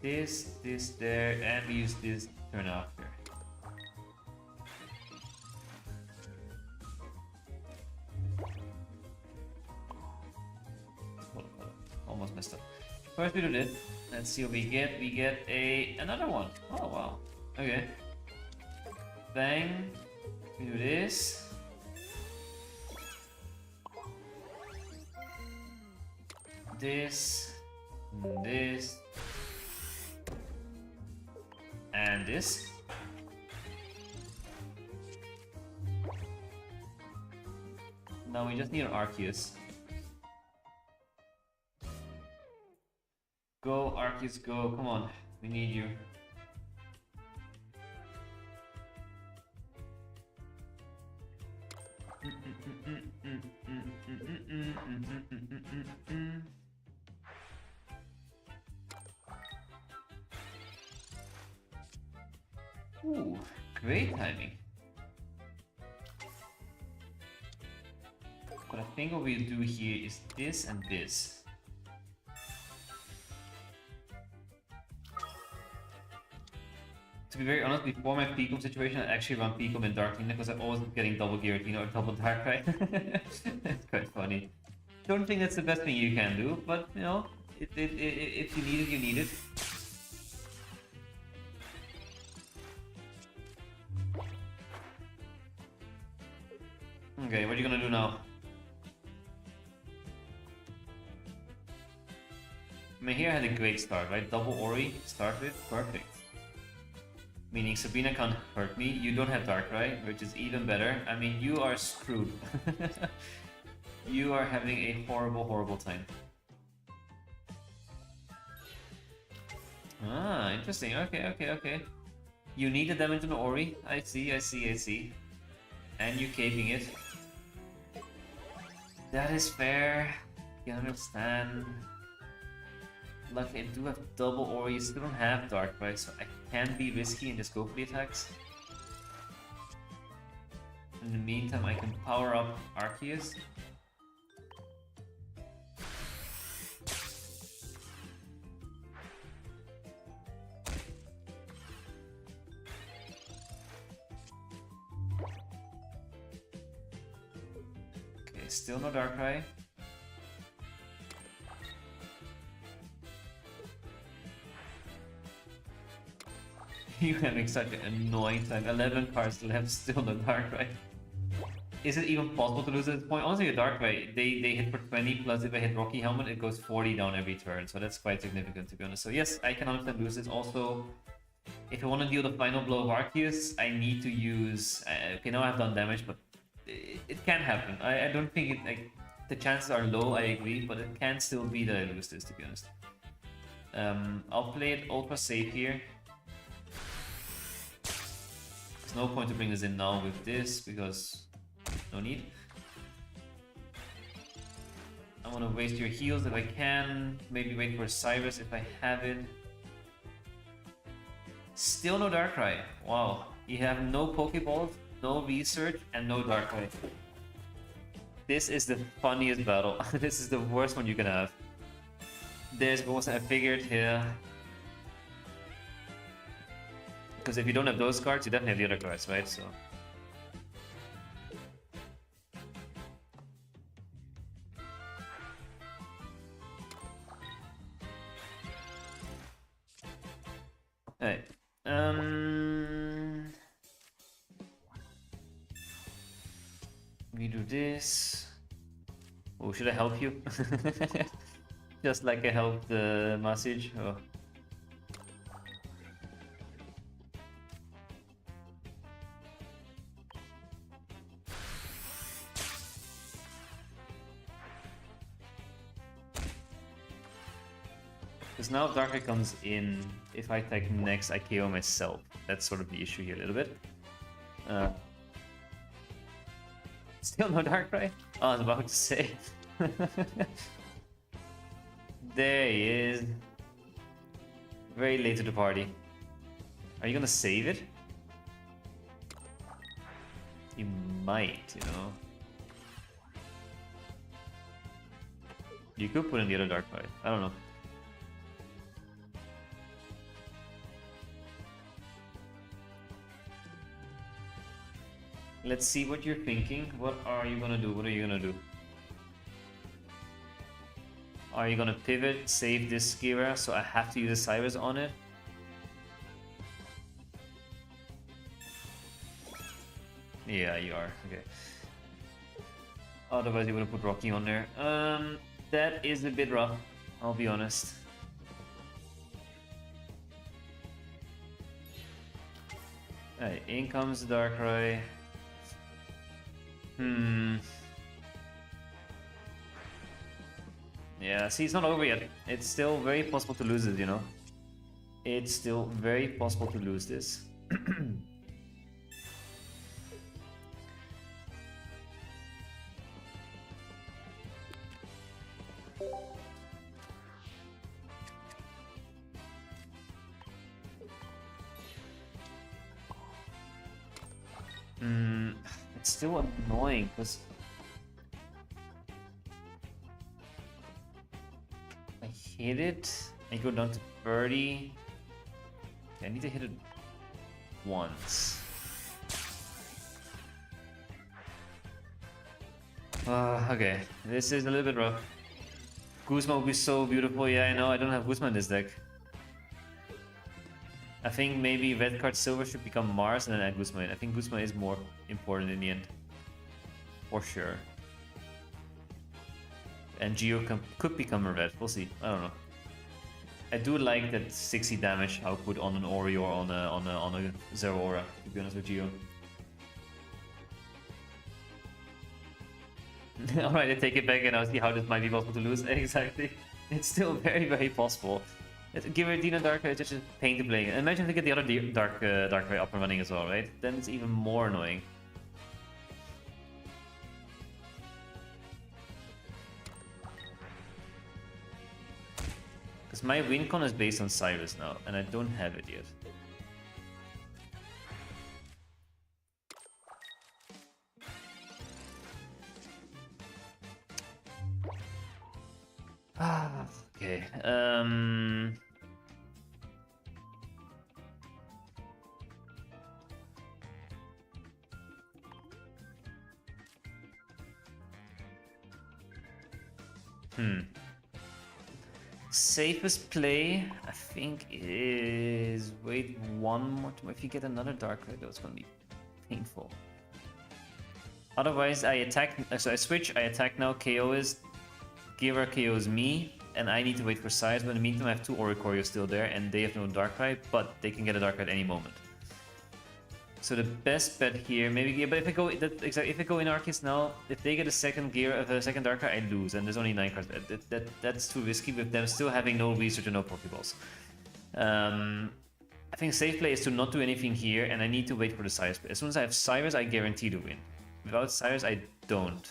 This, there, and we use this turn after. Hold on. Almost messed up. First we do this. Let's see what we get. We get another one. Oh wow. Okay. Bang. We do this. This. And this. Now we just need an Arceus. Go, Arceus, go. Come on. We need you. Ooh, great timing. But I think what we'll do here is this and this. To be very honest, before my Peacock situation, I actually run Peacock and Dark because I'm always getting double geared, you know, or double dark, right? It's quite funny. Don't think that's the best thing you can do, but you know, if you need it, you need it. Okay, what are you gonna do now? I mean, here I had a great start, right? Double Ori, start with, perfect. Meaning Sabrina can't hurt me, you don't have Darkrai, which is even better. I mean, you are screwed. You are having a horrible, horrible time. Ah, interesting. Okay. You need the damage on the Ori. I see. And you caping it. That is fair. You understand. Luckily, I do have double Ori. You still don't have Darkrai, so I can be risky and just go for the attacks. In the meantime, I can power up Arceus. Okay, still no Darkrai. You're having such an annoying time. 11 cards left, still no Darkrai. Is it even possible to lose at this point? Honestly, a Darkrai, they hit for 20, plus if I hit Rocky Helmet, it goes 40 down every turn, so that's quite significant to be honest. So yes, I can understand lose this. Also, if I want to deal the final blow of Arceus, I need to use... okay, now I've done damage, but it can happen. I don't think it... like, the chances are low, I agree, but it can still be that I lose this, to be honest. I'll play it ultra safe here. There's no point to bring this in now with this, because no need. I want to waste your heals if I can. Maybe wait for Cyrus if I have it. Still no Darkrai. Wow. You have no Pokeballs, no research, and no Darkrai. This is the funniest battle. This is the worst one you can have. There's what I figured here. Because if you don't have those cards, you definitely have the other cards, right? So. Alright. We do this. Oh, should I help you? Just like I helped the message. Oh. Because now if Darkrai comes in, if I attack next, I KO myself. That's sort of the issue here a little bit. Still no Darkrai? Oh, I was about to say. There he is. Very late to the party. Are you gonna save it? You might, you know. You could put in the other Darkrai. I don't know. Let's see what you're thinking. What are you gonna do? What are you gonna do? Are you gonna pivot, save this Skira, so I have to use a Cyrus on it? Yeah, you are. Okay. Otherwise, you would have put Rocky on there. That is a bit rough. I'll be honest. Alright, in comes Darkrai. Yeah, see, it's not over yet. It's still very possible to lose it, you know? It's still very possible to lose this. It's still annoying because I hit it. I go down to 30. I need to hit it once. Okay, this is a little bit rough. Guzma would be so beautiful. Yeah, I know. I don't have Guzma in this deck. I think maybe red card silver should become Mars and then add Guzma in. I think Guzma is more important in the end. For sure. And Geo could become a red. We'll see. I don't know. I do like that 60 damage output on an Ori or on a Zero Aura, to be honest with Geo. Alright, I take it back and I'll see how this might be possible to lose. Exactly. It's still very, very possible. Giratina Darkrai is just a pain to play. Imagine if they get the other Darkrai up and running as well, right? Then it's even more annoying. Because my win con is based on Cyrus now, and I don't have it yet. Okay. Safest play, I think, is wait one more time. If you get another Darkrai, though, it's gonna be painful. Otherwise, I attack. So I switch. I attack now. KO is Gira KOs me, and I need to wait for Cyrus. But in the meantime, I have two Oricorio still there, and they have no Darkrai, but they can get a Darkrai at any moment. So the best bet here, maybe, but if I go if I go in Arceus now, if they get a second second Darkrai, I lose, and there's only 9 cards. That's too risky with them still having no research and no Pokeballs. I think safe play is to not do anything here, and I need to wait for the Cyrus. As soon as I have Cyrus, I guarantee to win. Without Cyrus, I don't.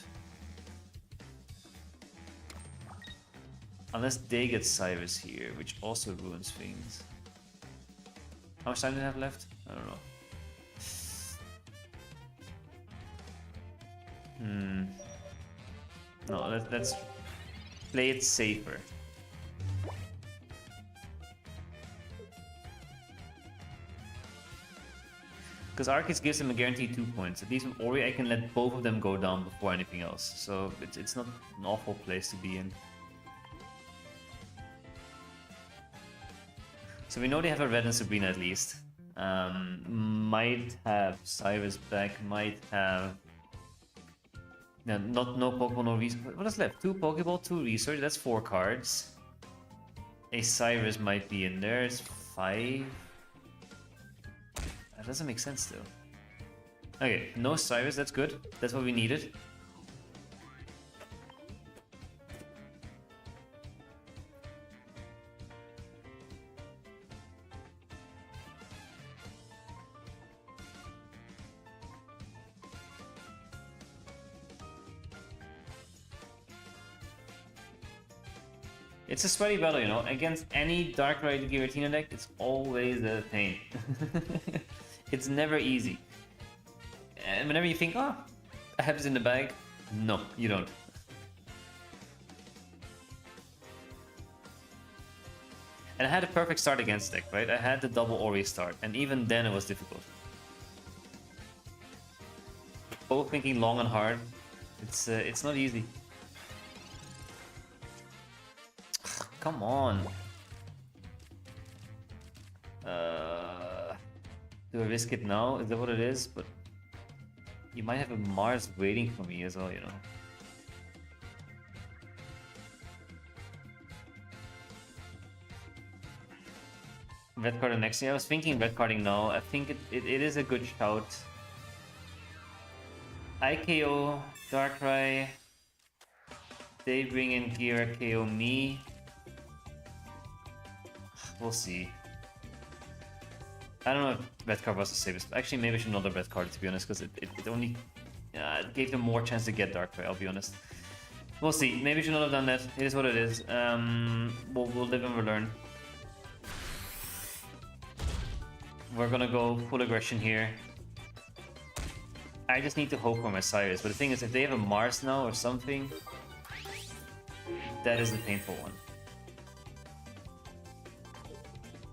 Unless they get Cyrus here, which also ruins things. How much time do they have left? I don't know. No, let's play it safer. Because Arceus gives them a guaranteed 2 points. At least with Ori, I can let both of them go down before anything else. So it's not an awful place to be in. So we know they have a Red and Sabrina at least. Might have Cyrus back, might have... No, no Pokeball, no research. What is left? 2 Pokeball, 2 research, that's 4 cards. A Cyrus might be in there, it's 5. That doesn't make sense though. Okay, no Cyrus, that's good. That's what we needed. It's a sweaty battle, you know. Against any Darkrai Giratina deck, it's always a pain. It's never easy. And whenever you think, oh, I have this in the bag, no, you don't. And I had a perfect start against deck, right? I had the double Ori start, and even then it was difficult. Both thinking long and hard. It's not easy. Come on. Do I risk it now? Is that what it is? But you might have a Mars waiting for me as well, you know. Red card next year. I was thinking red carding now. I think it is a good shout. IKO, Darkrai. They bring in Gira, KO me. We'll see. I don't know if red card was the safest. Actually, maybe I should not have red card, to be honest, because it only gave them more chance to get Dark Ray, I'll be honest. We'll see. Maybe I should not have done that. It is what it is. We'll live and we'll learn. We're gonna go full aggression here. I just need to hope for my Cyrus. But the thing is, if they have a Mars now or something, that is the painful one.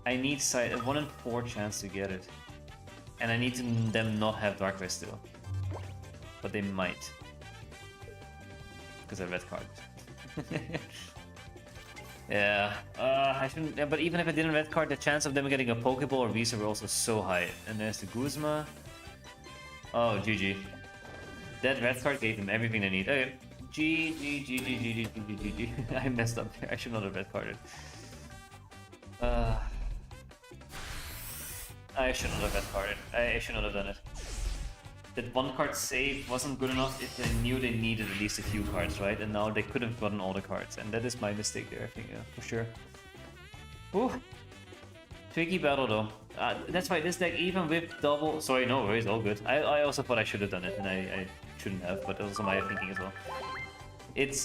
I need a 1 in 4 chance to get it. And I need them not have Dark Ray still. But they might. Because I red card. Yeah, I shouldn't. Yeah, but even if I didn't red card, the chance of them getting a Pokeball or Visa were also so high. And there's the Guzma. Oh, GG. That red card gave them everything they need. Okay. GG. I messed up there. I should not have red carded. I should not have red carded. I should not have done it. That one card save wasn't good enough if they knew they needed at least a few cards, right? And now they could have gotten all the cards. And that is my mistake there, I think, yeah, for sure. Ooh. Tricky battle though. That's why this deck, even with double... Sorry, no worries, all good. I also thought I should have done it, and I shouldn't have, but also my thinking as well. It's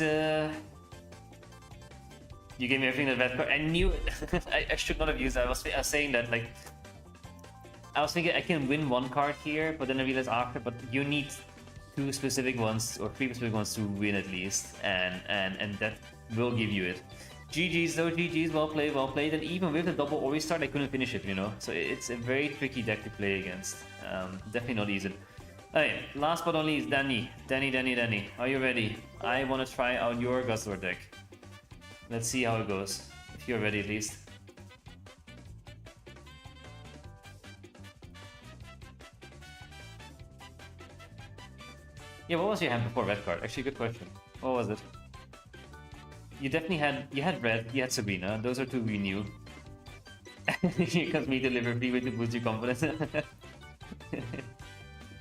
You gave me everything that red card. I knew it. I should not have used that. I was saying that, like... I was thinking I can win one card here, but then I realized after, but you need 2 specific ones, or 3 specific ones to win at least, and that will give you it. GG's though, GG's, well played, and even with the double Ori start, I couldn't finish it, you know? So it's a very tricky deck to play against. Definitely not easy. Okay, last but not least, Danny. Are you ready? I want to try out your Guzzler deck. Let's see how it goes, if you're ready at least. Yeah, what was your hand before red card? Actually, good question. What was it? You definitely had red, you had Sabrina. Those are 2 we knew. Here comes me deliberately with to boost your confidence.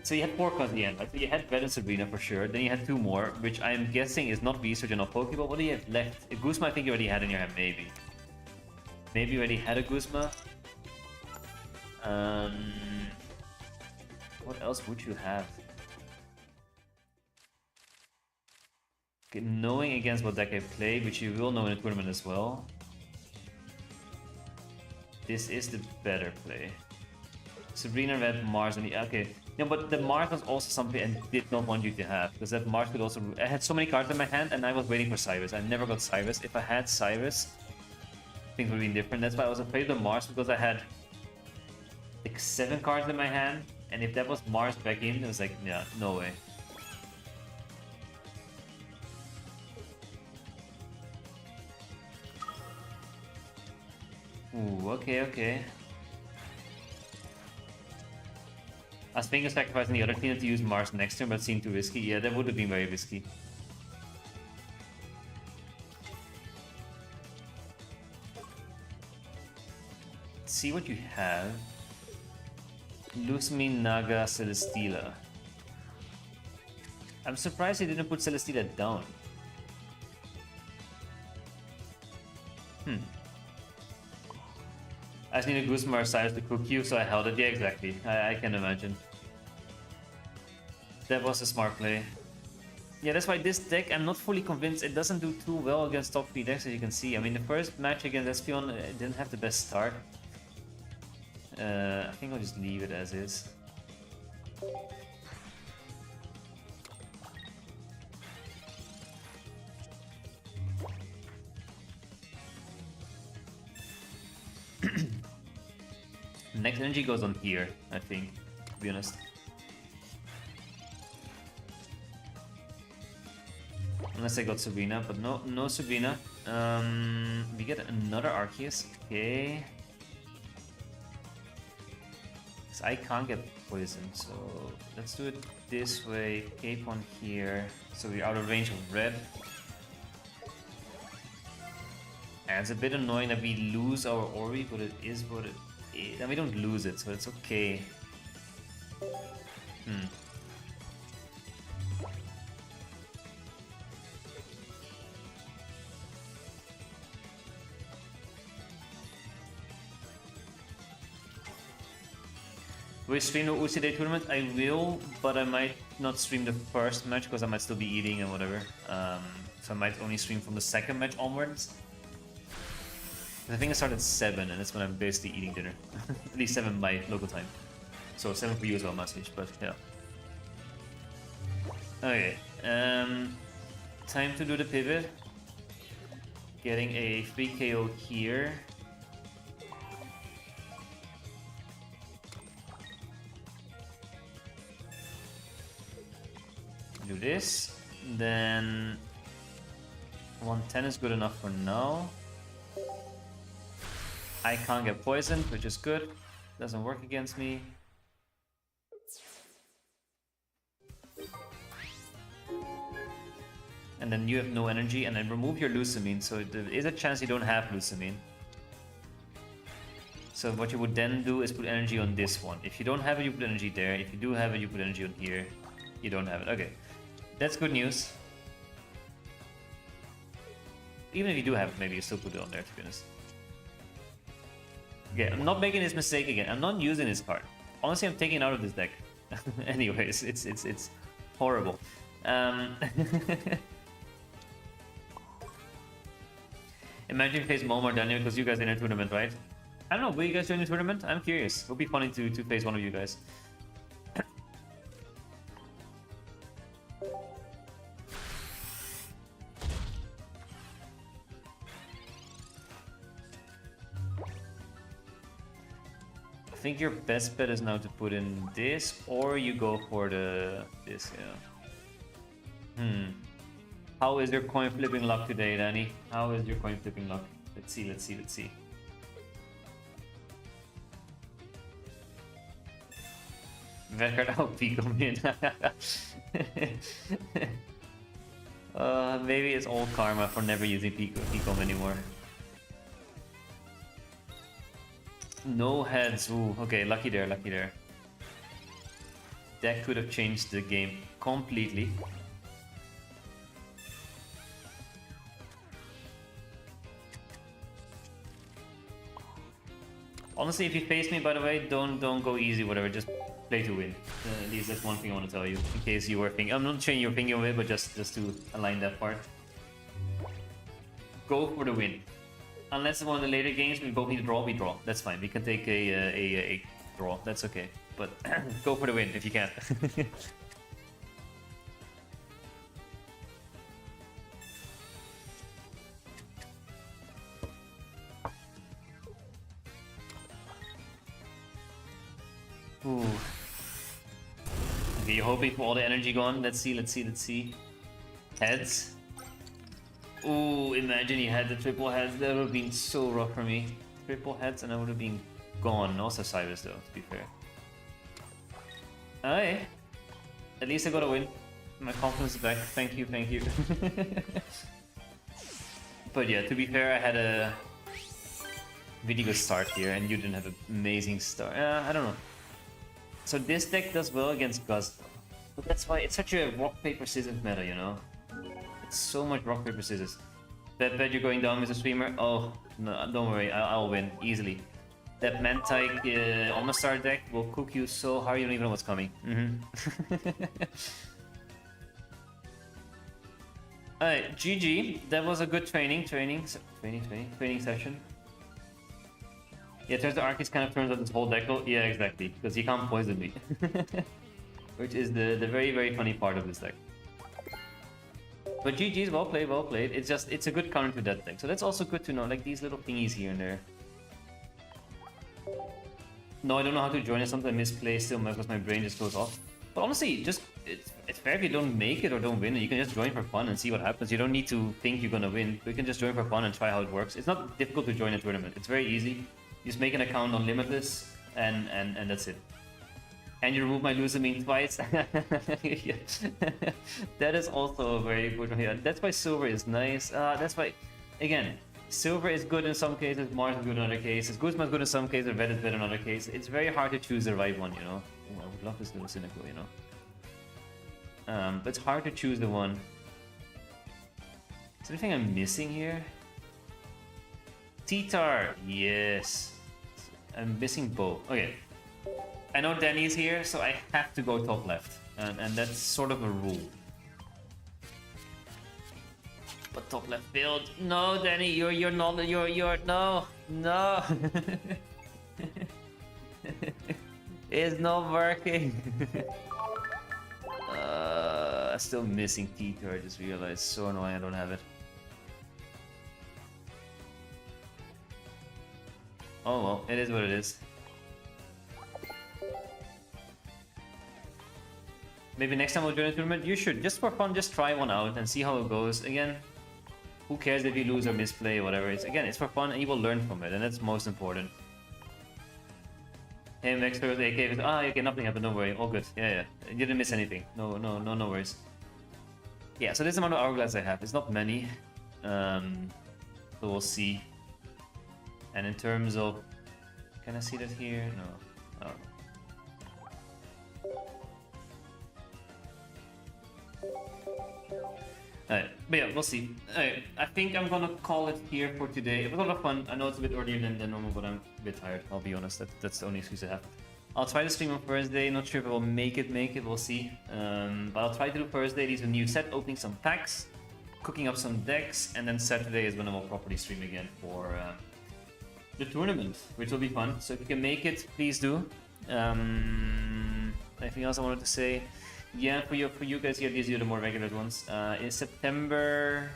So you had 4 cards at the end, right? So you had red and Sabrina for sure. Then you had 2 more, which I'm guessing is not Research and not Pokeball. What do you have left? A Guzma I think you already had in your hand, maybe. Maybe you already had a Guzma. What else would you have? Okay, knowing against what deck I play, which you will know in the tournament as well. This is the better play. Sabrina, Red, Mars, and the... Okay. No, but the Mars was also something I did not want you to have. Because that Mars could also... I had so many cards in my hand and I was waiting for Cyrus. I never got Cyrus. If I had Cyrus, things would be different. That's why I was afraid of the Mars, because I had like 7 cards in my hand. And if that was Mars back in, it was like, yeah, no way. Ooh, okay. I was thinking of sacrificing the other team to use Mars next turn, but it seemed too risky. Yeah, that would have been very risky. Let's see what you have. Lusmi, Naga, Celesteela. I'm surprised you didn't put Celesteela down. I just need a Guzma or Cyrus to cook you, so I held it. Yeah, exactly. I can imagine. That was a smart play. Yeah, that's why this deck, I'm not fully convinced. It doesn't do too well against top 3 decks, as you can see. I mean, the first match against Espeon didn't have the best start. I think I'll just leave it as is. Next energy goes on here, I think, to be honest. Unless I got Sabrina, but no Sabrina. We get another Arceus, okay. So I can't get poison, so let's do it this way. Cape on here, so we're out of range of red. And it's a bit annoying that we lose our Ori, but it is what it is. And we don't lose it, so it's okay. we stream the Ursiiday tournament? I will, but I might not stream the first match because I might still be eating and whatever. So I might only stream from the second match onwards. I think I start at 7, and that's when I'm basically eating dinner. At least 7 by local time. So 7 for you as well, message, but yeah. Okay, time to do the pivot. Getting a free KO here. Do this, then 110 is good enough for now. I can't get poisoned, which is good. Doesn't work against me. And then you have no energy, and then remove your Lucamine, so there is a chance you don't have Lucamine. So what you would then do is put energy on this one. If you don't have it, you put energy there. If you do have it, you put energy on here. You don't have it. Okay. That's good news. Even if you do have it, maybe you still put it on there, to be honest. Okay, I'm not making this mistake again. I'm not using this card. Honestly, I'm taking it out of this deck. Anyways, it's horrible. Imagine you face Momar Daniel because you guys are in a tournament, right? I don't know, will you guys join the tournament? I'm curious. It would be funny to face one of you guys. I think your best bet is now to put in this, or you go for this, yeah. How is your coin flipping luck today, Danny? How is your coin flipping luck? Let's see, let's see, let's see. Record out Pico min. Maybe it's old karma for never using Pico anymore. No heads. Ooh, okay, lucky there, lucky there. That could have changed the game completely. Honestly, if you face me, by the way, don't go easy, whatever. Just play to win. At least that's one thing I want to tell you, in case you were thinking. I'm not saying you're thinking of it, but just to align that part. Go for the win. Unless one of the later games we both need to draw, we draw. That's fine. We can take a draw. That's okay. But go for the win if you can. Ooh. Okay, you're hoping for all the energy gone. Let's see, let's see, let's see. Heads. Ooh, imagine you had the triple heads. That would have been so rough for me. Triple heads and I would have been gone. Also Cyrus though, to be fair. Alright. At least I got a win. My confidence is back. Thank you, thank you. But yeah, to be fair, I had a really good start here and you didn't have an amazing start. I don't know. So this deck does well against Gust. But that's why it's such a rock, paper, scissors meta, you know? It's so much rock, paper, scissors. Bet you're going down, Mr. Streamer? Oh, no, don't worry, I'll win, easily. That Mantike Omastar deck will cook you so hard you don't even know what's coming. Alright, GG. That was a good training session. Yeah, turns the Arceus kind of turns out this whole deck. Yeah, exactly, because he can't poison me. Which is the very, very funny part of this deck. But GG's, well played, well played. It's a good counter to that deck. So that's also good to know, like these little thingies here and there. No, I don't know how to join it. Sometimes I misplay still because my brain just goes off. But honestly, just it's fair if you don't make it or don't win. You can just join for fun and see what happens. You don't need to think you're gonna win. You can just join for fun and try how it works. It's not difficult to join a tournament. It's very easy. You just make an account on Limitless and that's it. And you remove my Lucamine twice. Yeah. That is also a very good one. Yeah, that's why Silver is nice. That's why, again, Silver is good in some cases, Mars is good in other cases, Guzma is good in some cases, Red is better in other cases. It's very hard to choose the right one, you know? Ooh, I would love this little cynical, you know? But it's hard to choose the one. Is there anything I'm missing here? T-Tar, yes. I'm missing both. Okay. I know Danny's here, so I have to go top left. And that's sort of a rule. But top left build. No, Danny, you're not you're no. It's not working. Still missing Teeter, I just realized. So annoying I don't have it. Oh well, it is what it is. Maybe next time we'll join a tournament. You should, just for fun, just try one out and see how it goes. Again, who cares if you lose or misplay or whatever. It's for fun and you will learn from it, and that's most important. Hey, Max First AK. Okay, nothing happened. Don't worry, all good. Yeah. You didn't miss anything. No worries. Yeah, so this amount of hourglass I have. It's not many. So we'll see. And in terms of, can I see that here? No. Oh. Alright, but yeah, we'll see. Alright, I think I'm gonna call it here for today. It was a lot of fun. I know it's a bit earlier than normal, but I'm a bit tired. I'll be honest. That's the only excuse I have. I'll try to stream on Thursday. Not sure if I will make it. We'll see. But I'll try to do Thursday. These are new set, opening some packs, cooking up some decks, and then Saturday is when I will properly stream again for the tournament, which will be fun. So if you can make it, please do. Anything else I wanted to say? Yeah, for you guys here, these are the more regular ones. In September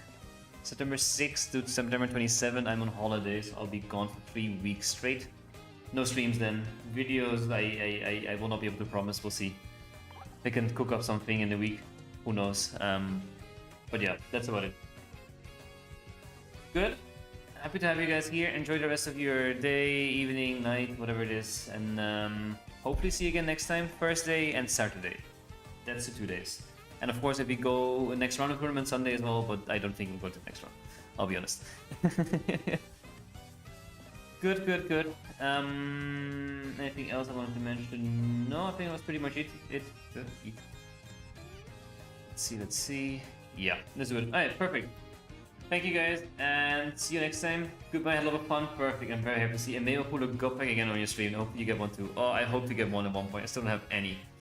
6th to September 27th, I'm on holidays. I'll be gone for 3 weeks straight. No streams then. Videos, I will not be able to promise. We'll see. I can cook up something in the week. Who knows? But yeah, that's about it. Good. Happy to have you guys here. Enjoy the rest of your day, evening, night, whatever it is. And hopefully see you again next time. Thursday and Saturday. That's the 2 days. And of course, if we go next round of tournament Sunday as well, but I don't think we'll go to the next round. I'll be honest. Good. Anything else I wanted to mention? No, I think that was pretty much it. Let's see. Yeah, let's do it. Alright, perfect. Thank you guys, and see you next time. Goodbye, had a lot of fun. Perfect, I'm very happy to see you. And maybe I'll put a gut pack again on your stream. I hope you get one too. Oh, I hope to get one at one point. I still don't have any.